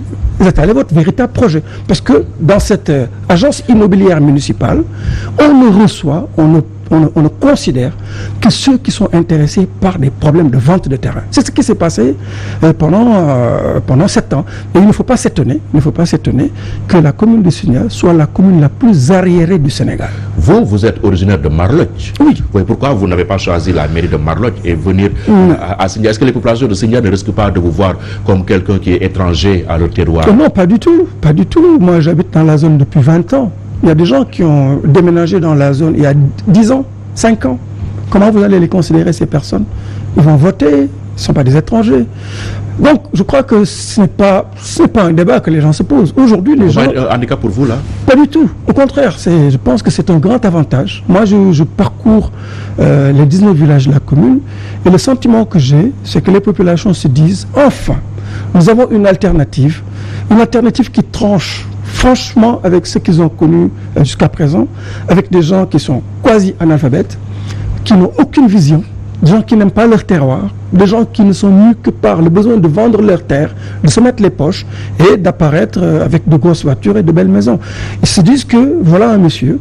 étalez votre véritable projet. Parce que dans cette agence immobilière municipale, on ne reçoit, on ne on ne considère que ceux qui sont intéressés par des problèmes de vente de terrain. C'est ce qui s'est passé pendant 7 ans. Et il ne faut pas s'étonner que la commune de Signa soit la commune la plus arriérée du Sénégal. Vous êtes originaire de Marlotte. Oui. Pourquoi vous n'avez pas choisi la mairie de Marlotte et venir à Signa? Est-ce que les populations de Signa ne risquent pas de vous voir comme quelqu'un qui est étranger à leur terroir? Non, pas du tout. Pas du tout. Moi, j'habite dans la zone depuis 20 ans. Il y a des gens qui ont déménagé dans la zone il y a 10 ans, 5 ans. Comment vous allez les considérer, ces personnes? Ils vont voter, ils ne sont pas des étrangers. Donc, je crois que ce n'est pas un débat que les gens se posent. Aujourd'hui, les gens... Ça va être un handicap pour vous, là? Pas du tout. Au contraire, je pense que c'est un grand avantage. Moi, je parcours les 19 villages de la commune et le sentiment que j'ai, c'est que les populations se disent, enfin, nous avons une alternative qui tranche franchement avec ce qu'ils ont connu jusqu'à présent, avec des gens qui sont quasi-analphabètes, qui n'ont aucune vision, des gens qui n'aiment pas leur terroir, des gens qui ne sont mus que par le besoin de vendre leur terre, de se mettre les poches et d'apparaître avec de grosses voitures et de belles maisons. Ils se disent que voilà un monsieur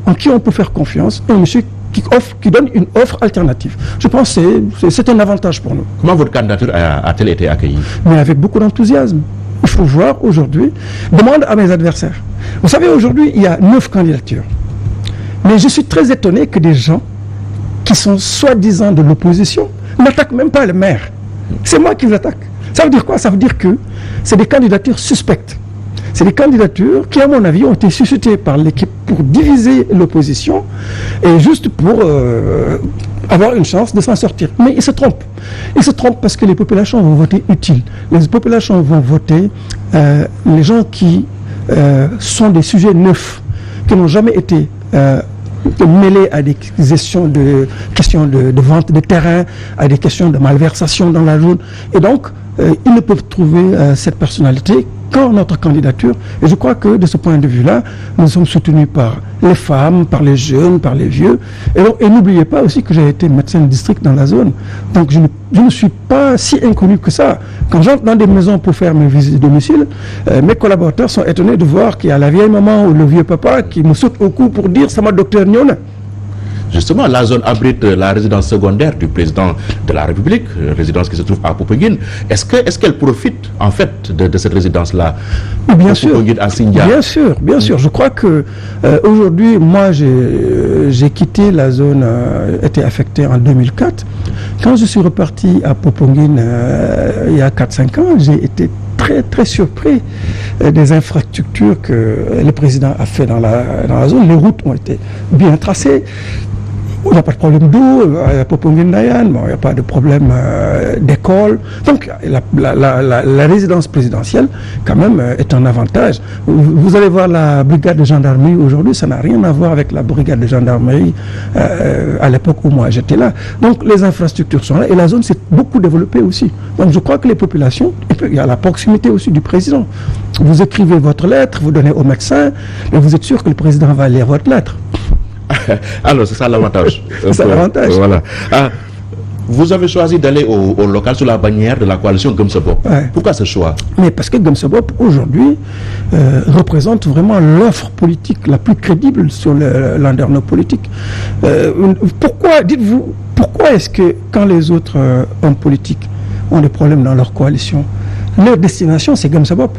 en qui on peut faire confiance, un monsieur qui donne une offre alternative. Je pense que c'est un avantage pour nous. Comment votre candidature a-t-elle été accueillie? Mais avec beaucoup d'enthousiasme. Il faut voir aujourd'hui, demande à mes adversaires. Vous savez, aujourd'hui, il y a 9 candidatures. Mais je suis très étonné que des gens qui sont soi-disant de l'opposition n'attaquent même pas le maire. C'est moi qui l'attaque. Ça veut dire quoi? Ça veut dire que c'est des candidatures suspectes. C'est des candidatures qui, à mon avis, ont été suscitées par l'équipe pour diviser l'opposition et juste pour avoir une chance de s'en sortir. Mais ils se trompent. Ils se trompent parce que les populations vont voter utile. Les populations vont voter les gens qui sont des sujets neufs, qui n'ont jamais été mêlés à des questions de vente de terrain, à des questions de malversation dans la zone. Et donc, ils ne peuvent trouver cette personnalité qu'en notre candidature. Et je crois que de ce point de vue-là, nous sommes soutenus par les femmes, par les jeunes, par les vieux. Et n'oubliez pas aussi que j'ai été médecin de district dans la zone. Donc je ne suis pas si inconnu que ça. Quand j'entre dans des maisons pour faire mes visites de domicile, mes collaborateurs sont étonnés de voir qu'il y a la vieille maman ou le vieux papa qui me saute au cou pour dire « ça m'a docteur Nyona ». Justement, la zone abrite la résidence secondaire du président de la République, résidence qui se trouve à Popenguine. Est-ce qu'elle profite en fait de cette résidence-là? Bien sûr, Popenguine à Sindia? Bien sûr. Je crois que aujourd'hui, moi, j'ai quitté la zone, était affectée en 2004. Quand je suis reparti à Popenguine il y a 4-5 ans, j'ai été très très surpris des infrastructures que le président a fait dans la zone. Les routes ont été bien tracées. Il n'y a pas de problème d'eau, à Popenguine Nayan, il n'y a pas de problème d'école. Donc la résidence présidentielle, quand même, est un avantage. Vous allez voir la brigade de gendarmerie aujourd'hui, ça n'a rien à voir avec la brigade de gendarmerie à l'époque où moi j'étais là. Donc les infrastructures sont là et la zone s'est beaucoup développée aussi. Donc je crois que les populations, et puis il y a la proximité aussi du président. Vous écrivez votre lettre, vous donnez au médecin, mais vous êtes sûr que le président va lire votre lettre. Alors, c'est ça l'avantage. C'est l'avantage. Voilà. Vous avez choisi d'aller au local sous la bannière de la coalition Gumsebop. Ouais. Pourquoi ce choix? Mais parce que Gumsebop, aujourd'hui, représente vraiment l'offre politique la plus crédible sur le landerneau politique. Pourquoi, dites-vous, pourquoi est-ce que quand les autres hommes politiques ont des problèmes dans leur coalition, leur destination, c'est Gumsebop?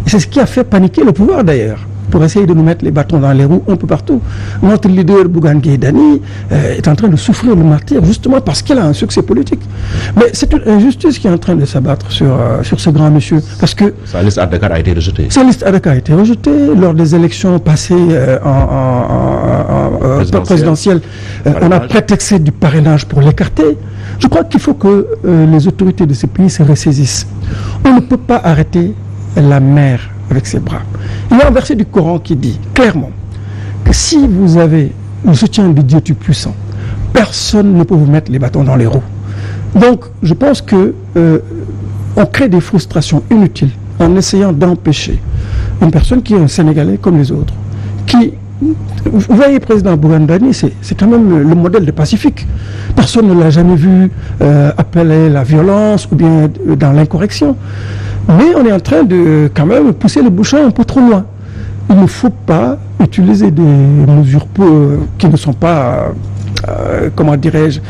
Et c'est ce qui a fait paniquer le pouvoir, d'ailleurs, pour essayer de nous mettre les bâtons dans les roues un peu partout. Notre leader Bougane Gueye Dany est en train de souffrir le martyre justement parce qu'il a un succès politique. Mais c'est une injustice qui est en train de s'abattre sur ce grand monsieur. Parce que sa liste à Dakar a été rejetée. Sa liste à Dakar a été rejetée lors des élections passées présidentielles. On a prétexté du parrainage pour l'écarter. Je crois qu'il faut que les autorités de ce pays se ressaisissent. On ne peut pas arrêter la mer avec ses bras. Il y a un verset du Coran qui dit clairement que si vous avez le soutien de Dieu Tout-Puissant, personne ne peut vous mettre les bâtons dans les roues. Donc, je pense que on crée des frustrations inutiles en essayant d'empêcher une personne qui est un Sénégalais comme les autres, qui, vous voyez, le président Bougane Dany, c'est quand même le modèle de pacifique. Personne ne l'a jamais vu appeler la violence ou bien dans l'incorrection. Mais on est en train de quand même pousser le bouchon un peu trop loin. Il ne faut pas utiliser des mesures qui ne sont pas, comment dirais-je,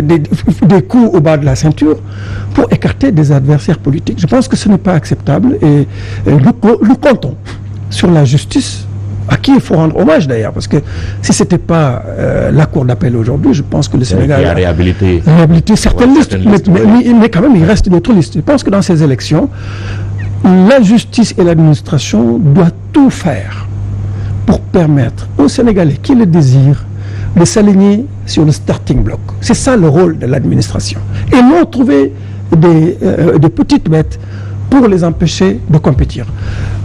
des coups au bas de la ceinture pour écarter des adversaires politiques. Je pense que ce n'est pas acceptable et nous comptons sur la justice, à qui il faut rendre hommage d'ailleurs, parce que si ce n'était pas la Cour d'appel aujourd'hui, je pense que le Sénégal a réhabilité certaines listes, mais quand même il reste d'autres listes. Je pense que dans ces élections, la justice et l'administration doivent tout faire pour permettre aux Sénégalais qui le désirent de s'aligner sur le starting block. C'est ça le rôle de l'administration. Et non trouver des petites bêtes pour les empêcher de compétir.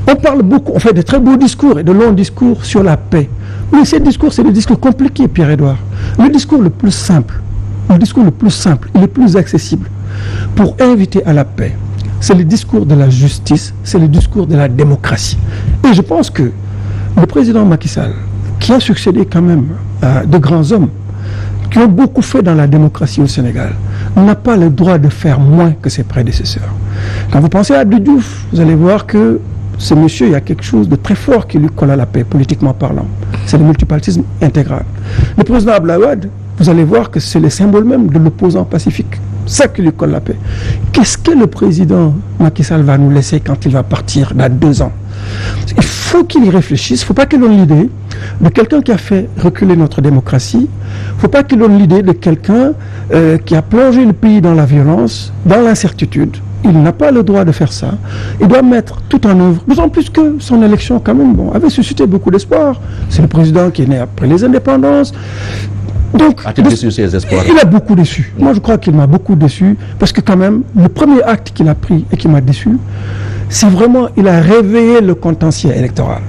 On parle beaucoup, on fait de très beaux discours et de longs discours sur la paix. Mais ces discours, c'est des discours compliqués, Pierre-Édouard. Le discours le plus simple, et le plus accessible pour inviter à la paix, c'est le discours de la justice, c'est le discours de la démocratie. Et je pense que le président Macky Sall, qui a succédé quand même à de grands hommes, qui ont beaucoup fait dans la démocratie au Sénégal, n'a pas le droit de faire moins que ses prédécesseurs. Quand vous pensez à Abdou Diouf, vous allez voir que ce monsieur, il y a quelque chose de très fort qui lui colle à la paix, politiquement parlant. C'est le multipartisme intégral. Le président Abdoulaye Wade, vous allez voir que c'est le symbole même de l'opposant pacifique. Ça qui lui colle la paix. Qu'est-ce que le président Macky Sall va nous laisser quand il va partir dans 2 ans? Il faut qu'il y réfléchisse. Il ne faut pas qu'il donne l'idée de quelqu'un qui a fait reculer notre démocratie. Il ne faut pas qu'il donne l'idée de quelqu'un qui a plongé le pays dans la violence, dans l'incertitude. Il n'a pas le droit de faire ça. Il doit mettre tout en œuvre. D'autant plus que son élection, quand même, avait suscité beaucoup d'espoir. C'est le président qui est né après les indépendances. Donc, a-t-il déçu ses espoirs? Il a beaucoup déçu. Moi, je crois qu'il m'a beaucoup déçu. Parce que quand même, le premier acte qu'il a pris et qui m'a déçu, c'est vraiment, il a réveillé le contentieux électoral.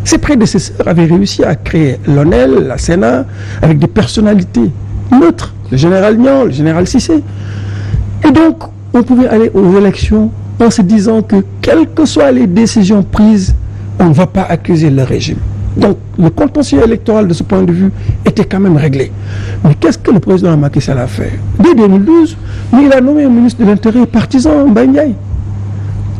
Ses prédécesseurs avaient réussi à créer l'ONEL, la Sénat, avec des personnalités neutres. Le général Niang, le général Cissé. Et donc, on pouvait aller aux élections en se disant que, quelles que soient les décisions prises, on ne va pas accuser le régime. Donc, le contentieux électoral de ce point de vue était quand même réglé. Mais qu'est-ce que le président Macky Sall a fait? Dès 2012, il a nommé un ministre de l'Intérieur partisan, Mbaye Ndiaye.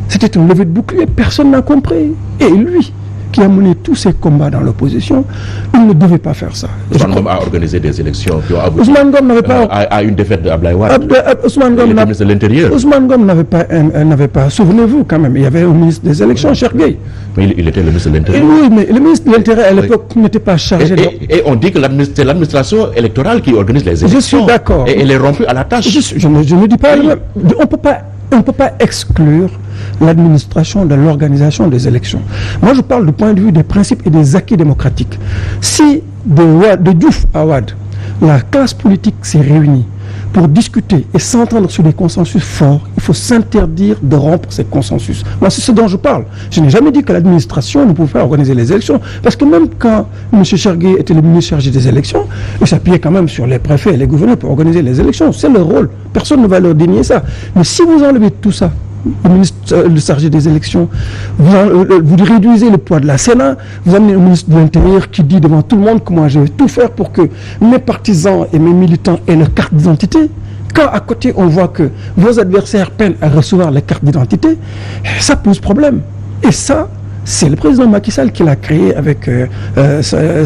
C'était un lever de bouclier, personne n'a compris. Et lui, qui a mené tous ses combats dans l'opposition, il ne devait pas faire ça. Ousmane Ngom a organisé des élections qui ont abouti Ousmane Ngom n'avait pas à une défaite de Abdoulaye Wade. Ousmane Ngom ministre de l'Intérieur. Ousmane Ngom n'avait pas, souvenez-vous quand même, il y avait un ministre des élections, Cheikh Gueye. Mais il était le ministre de l'Intérieur. Oui, mais le ministre de l'Intérieur à l'époque n'était pas chargé. Et on dit que c'est l'administration électorale qui organise les élections. Je suis d'accord. Et elle est rompue à la tâche. Je ne dis pas le même. On ne peut pas exclure l'administration de l'organisation des élections. Moi, je parle du point de vue des principes et des acquis démocratiques. Si de Diouf à Wade, la classe politique s'est réunie pour discuter et s'entendre sur des consensus forts, il faut s'interdire de rompre ces consensus. Moi, c'est ce dont je parle. Je n'ai jamais dit que l'administration ne pouvait pas organiser les élections, parce que même quand M. Chergué était le ministre chargé des élections, il s'appuyait quand même sur les préfets et les gouverneurs pour organiser les élections. C'est leur rôle. Personne ne va leur dénier ça. Mais si vous enlevez tout ça, le ministre le chargé des élections, vous réduisez le poids de la Sénat, vous amenez le ministre de l'Intérieur qui dit devant tout le monde que moi je vais tout faire pour que mes partisans et mes militants aient leur carte d'identité. Quand à côté on voit que vos adversaires peinent à recevoir les cartes d'identité, ça pose problème. Et ça, c'est le président Macky Sall qui l'a créé avec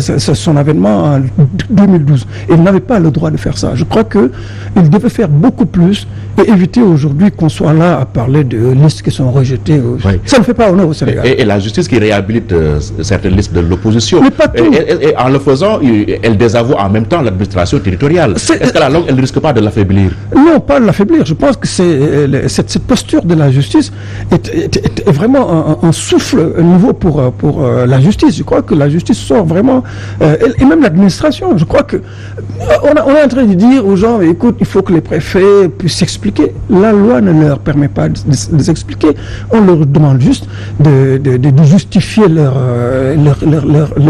son avènement en 2012. Et il n'avait pas le droit de faire ça. Je crois qu'il devait faire beaucoup plus et éviter aujourd'hui qu'on soit là à parler de listes qui sont rejetées. Oui. Ça ne fait pas honneur au Sénégal. Et la justice qui réhabilite certaines listes de l'opposition. Mais pas tout. Et en le faisant, elle désavoue en même temps l'administration territoriale. Est-ce qu'à la longue, elle ne risque pas de l'affaiblir? Non, pas de l'affaiblir. Je pense que cette posture de la justice est vraiment un souffle nouveau pour la justice. Je crois que la justice sort vraiment, et même l'administration. Je crois que on est en train de dire aux gens, écoute, il faut que les préfets puissent s'expliquer. La loi ne leur permet pas de s'expliquer. On leur demande juste de justifier leur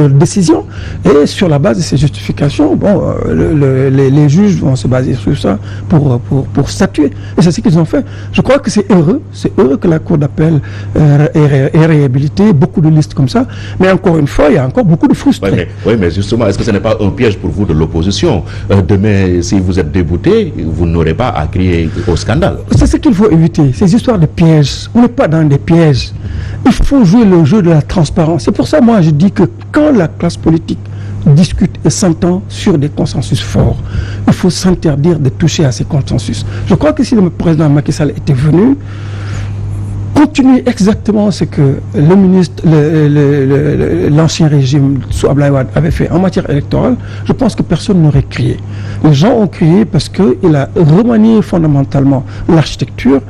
décision. Et sur la base de ces justifications, bon, les juges vont se baser sur ça pour statuer. Et c'est ce qu'ils ont fait. Je crois que c'est heureux que la Cour d'appel ait réhabilité beaucoup de listes comme ça. Mais encore une fois, il y a encore beaucoup de frustrés. Oui, mais justement, est-ce que ce n'est pas un piège pour vous de l'opposition? Demain, si vous êtes débouté, vous n'aurez pas à crier au scandale. C'est ce qu'il faut éviter, ces histoires de pièges. On n'est pas dans des pièges. Il faut jouer le jeu de la transparence. C'est pour ça, moi, je dis que quand la classe politique discute et s'entend sur des consensus forts, il faut s'interdire de toucher à ces consensus. Je crois que si le président Macky Sall était venu continuer exactement ce que le ministre, l'ancien régime sous Abdoulaye Wade avait fait en matière électorale, je pense que personne n'aurait crié. Les gens ont crié parce qu'il a remanié fondamentalement l'architecture,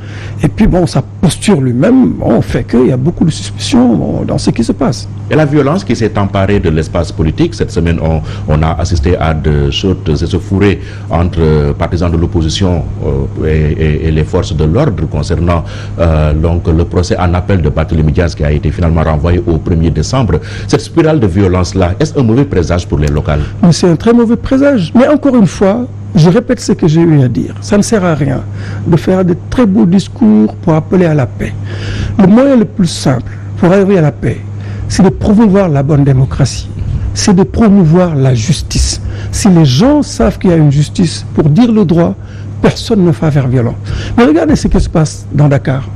et puis bon, sa posture lui-même fait qu'il y a beaucoup de suspicions dans ce qui se passe. Et la violence qui s'est emparée de l'espace politique, cette semaine on a assisté à de chaudes échauffourées entre partisans de l'opposition et les forces de l'ordre concernant donc le procès en appel de Barthélémy Dias qui a été finalement renvoyé au 1er décembre. Cette spirale de violence-là, est-ce un mauvais présage pour les locales? Mais c'est un très mauvais présage. Mais encore une fois, je répète ce que j'ai eu à dire. Ça ne sert à rien de faire de très beaux discours pour appeler à la paix. Le moyen le plus simple pour arriver à la paix, c'est de promouvoir la bonne démocratie. C'est de promouvoir la justice. Si les gens savent qu'il y a une justice pour dire le droit, personne ne va faire violent. Mais regardez ce qui se passe dans Dakar.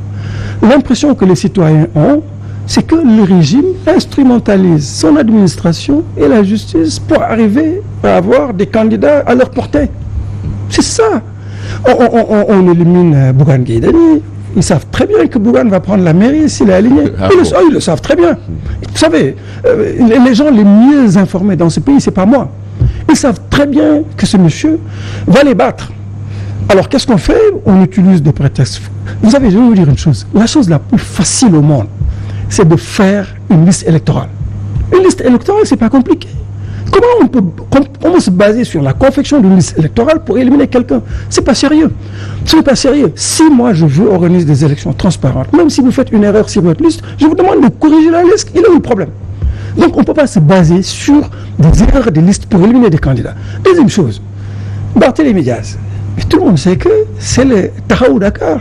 L'impression que les citoyens ont, c'est que le régime instrumentalise son administration et la justice pour arriver à avoir des candidats à leur portée. C'est ça. On élimine Bougane Gueye Dany. Ils savent très bien que Bougane va prendre la mairie s'il est aligné. Ils le savent très bien. Vous savez, les gens les mieux informés dans ce pays, c'est pas moi. Ils savent très bien que ce monsieur va les battre. Alors qu'est-ce qu'on fait? On utilise des prétextes. Vous savez, je vais vous dire une chose. La chose la plus facile au monde, c'est de faire une liste électorale. Une liste électorale, c'est pas compliqué. Comment on peut se baser sur la confection d'une liste électorale pour éliminer quelqu'un? C'est pas sérieux. Ce n'est pas sérieux. Si moi je veux organiser des élections transparentes, même si vous faites une erreur sur votre liste, je vous demande de corriger la liste. Il est où le problème? Donc on ne peut pas se baser sur des erreurs de liste pour éliminer des candidats. Deuxième chose, Barthélémy Dias. Mais tout le monde sait que c'est le Tahaou Dakar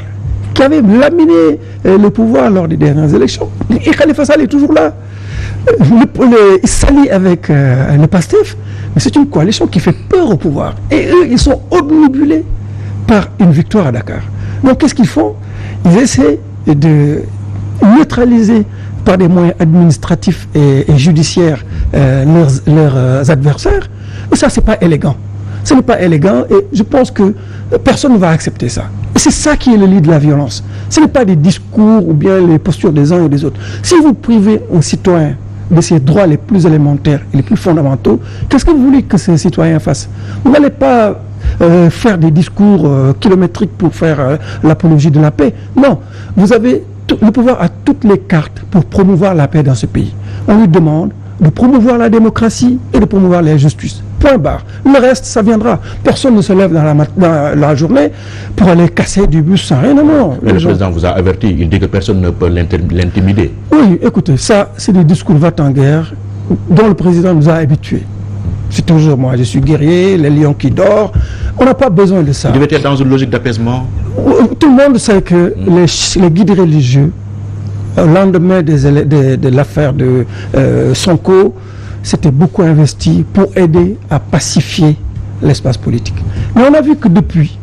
qui avait laminé le pouvoir lors des dernières élections. Et Khalifa Sall est toujours là. Il s'allie avec le PASTEF, mais c'est une coalition qui fait peur au pouvoir. Et eux, ils sont obnubilés par une victoire à Dakar. Donc qu'est-ce qu'ils font? Ils essaient de neutraliser par des moyens administratifs et judiciaires leurs adversaires. Et ça, c'est pas élégant. Ce n'est pas élégant et je pense que personne ne va accepter ça. Et c'est ça qui est le lit de la violence. Ce n'est pas des discours ou bien les postures des uns et des autres. Si vous privez un citoyen de ses droits les plus élémentaires et les plus fondamentaux, qu'est-ce que vous voulez que ces citoyens fassent? Vous n'allez pas faire des discours kilométriques pour faire l'apologie de la paix. Non, vous avez le pouvoir à toutes les cartes pour promouvoir la paix dans ce pays. On lui demande de promouvoir la démocratie et de promouvoir la justice. Point barre. Le reste, ça viendra. Personne ne se lève dans la journée pour aller casser du bus sans rien. Non. Mais le président vous a averti. Il dit que personne ne peut l'intimider. Oui, écoutez, ça, c'est des discours va-t-en-guerre dont le président nous a habitués. C'est toujours moi, je suis guerrier, les lions qui dorment. On n'a pas besoin de ça. Il devait être dans une logique d'apaisement. Tout le monde sait que les guides religieux, au lendemain de l'affaire de Sonko, s'était beaucoup investi pour aider à pacifier l'espace politique. Mais on a vu que depuis,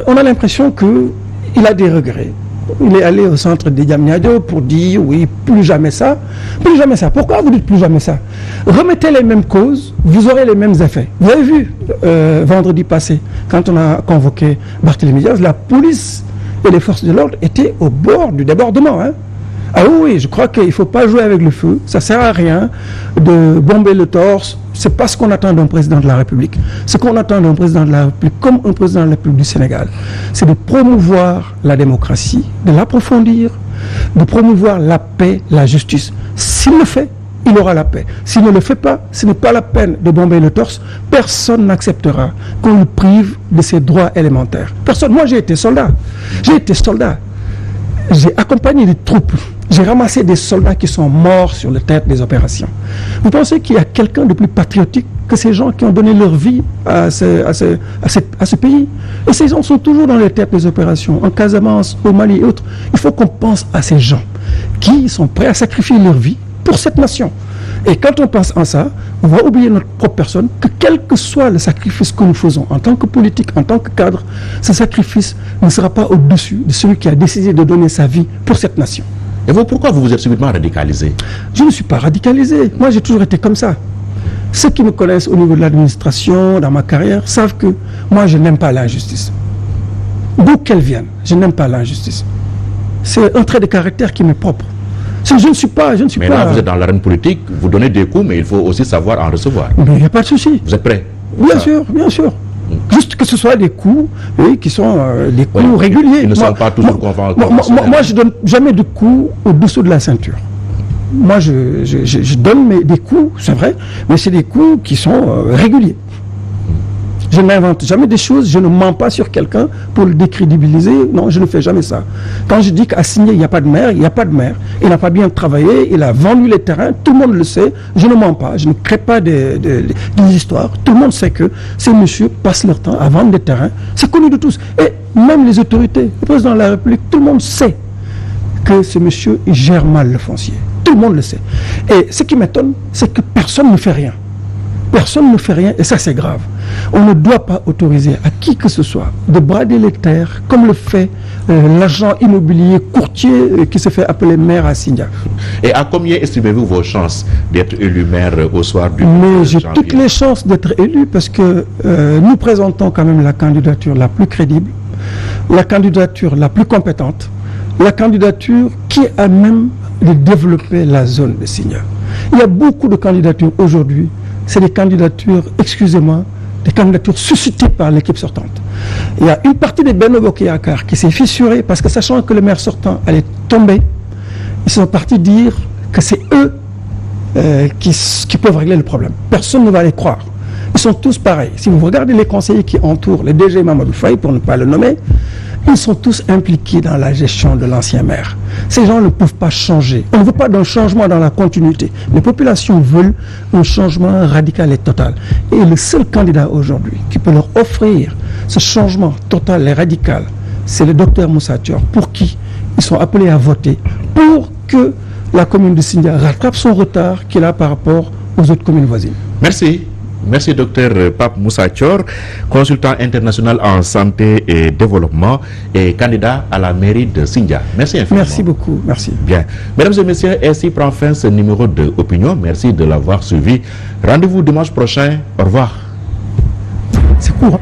on a l'impression qu'il a des regrets. Il est allé au centre de Diamniadio pour dire oui, plus jamais ça. Plus jamais ça. Pourquoi vous dites plus jamais ça? Remettez les mêmes causes, vous aurez les mêmes effets. Vous avez vu, vendredi passé, quand on a convoqué Barthélémy Dias, la police et les forces de l'ordre étaient au bord du débordement. Ah oui, je crois qu'il ne faut pas jouer avec le feu. Ça ne sert à rien de bomber le torse. Ce n'est pas ce qu'on attend d'un président de la République. Ce qu'on attend d'un président de la République, comme un président de la République du Sénégal, c'est de promouvoir la démocratie, de l'approfondir, de promouvoir la paix, la justice. S'il le fait, il aura la paix. S'il ne le fait pas, ce n'est pas la peine de bomber le torse. Personne n'acceptera qu'on le prive de ses droits élémentaires. Personne. Moi, j'ai été soldat. J'ai accompagné des troupes. J'ai ramassé des soldats qui sont morts sur le théâtre des opérations. Vous pensez qu'il y a quelqu'un de plus patriotique que ces gens qui ont donné leur vie à ce pays? Et ces gens sont toujours dans le théâtre des opérations, en Casamance, au Mali et autres. Il faut qu'on pense à ces gens qui sont prêts à sacrifier leur vie pour cette nation. Et quand on pense en ça, on va oublier notre propre personne, que quel que soit le sacrifice que nous faisons en tant que politique, en tant que cadre, ce sacrifice ne sera pas au-dessus de celui qui a décidé de donner sa vie pour cette nation. Et vous, pourquoi vous vous êtes subitement radicalisé? Je ne suis pas radicalisé. Moi, j'ai toujours été comme ça. Ceux qui me connaissent au niveau de l'administration, dans ma carrière, savent que moi, je n'aime pas l'injustice. D'où qu'elle vienne, je n'aime pas l'injustice. C'est un trait de caractère qui m'est propre. Je ne suis pas... Mais là, vous êtes dans l'arène politique, vous donnez des coups, mais il faut aussi savoir en recevoir. Mais il n'y a pas de souci. Vous êtes prêt? Bien sûr, bien sûr. Juste que ce soit des coups, oui, qui sont des coups réguliers. Ils ne sont pas toujours conventionnels. Moi, je ne donne jamais de coups au-dessous de la ceinture. Moi, je donne des coups, c'est vrai, mais c'est des coups qui sont réguliers. Je n'invente jamais des choses, je ne mens pas sur quelqu'un pour le décrédibiliser. Non, je ne fais jamais ça. Quand je dis qu'à Signé, il n'y a pas de maire, il n'y a pas de maire. Il n'a pas bien travaillé, il a vendu les terrains, tout le monde le sait. Je ne mens pas, je ne crée pas des histoires. Tout le monde sait que ces messieurs passent leur temps à vendre des terrains. C'est connu de tous. Et même les autorités, le président de la République, tout le monde sait que ce monsieur il gère mal le foncier. Tout le monde le sait. Et ce qui m'étonne, c'est que personne ne fait rien. Personne ne fait rien et ça c'est grave. On ne doit pas autoriser à qui que ce soit de brader les terres comme le fait l'agent immobilier courtier qui se fait appeler maire à Sindia. Et à combien estimez-vous vos chances d'être élu maire au soir du Mais j'ai janvier? toutes les chances d'être élu parce que nous présentons quand même la candidature la plus crédible, la candidature la plus compétente, la candidature qui a même de développer la zone de Sindia. Il y a beaucoup de candidatures aujourd'hui. C'est des candidatures, excusez-moi, des candidatures suscitées par l'équipe sortante. Il y a une partie des Benno Bokk Yakaar qui s'est fissurée parce que sachant que le maire sortant allait tomber, ils sont partis dire que c'est eux qui peuvent régler le problème. Personne ne va les croire. Ils sont tous pareils. Si vous regardez les conseillers qui entourent le DG Mamadou Faye, pour ne pas le nommer, ils sont tous impliqués dans la gestion de l'ancien maire. Ces gens ne peuvent pas changer. On ne veut pas d'un changement dans la continuité. Les populations veulent un changement radical et total. Et le seul candidat aujourd'hui qui peut leur offrir ce changement total et radical, c'est le docteur Moussa Thior, pour qui ils sont appelés à voter pour que la commune de Sindia rattrape son retard qu'il a par rapport aux autres communes voisines. Merci. Merci docteur Pape Moussa Thior, consultant international en santé et développement et candidat à la mairie de Sindia. Merci infiniment. Merci beaucoup, merci. Bien. Mesdames et messieurs, ainsi prend fin ce numéro de Opinion. Merci de l'avoir suivi. Rendez-vous dimanche prochain. Au revoir. C'est court.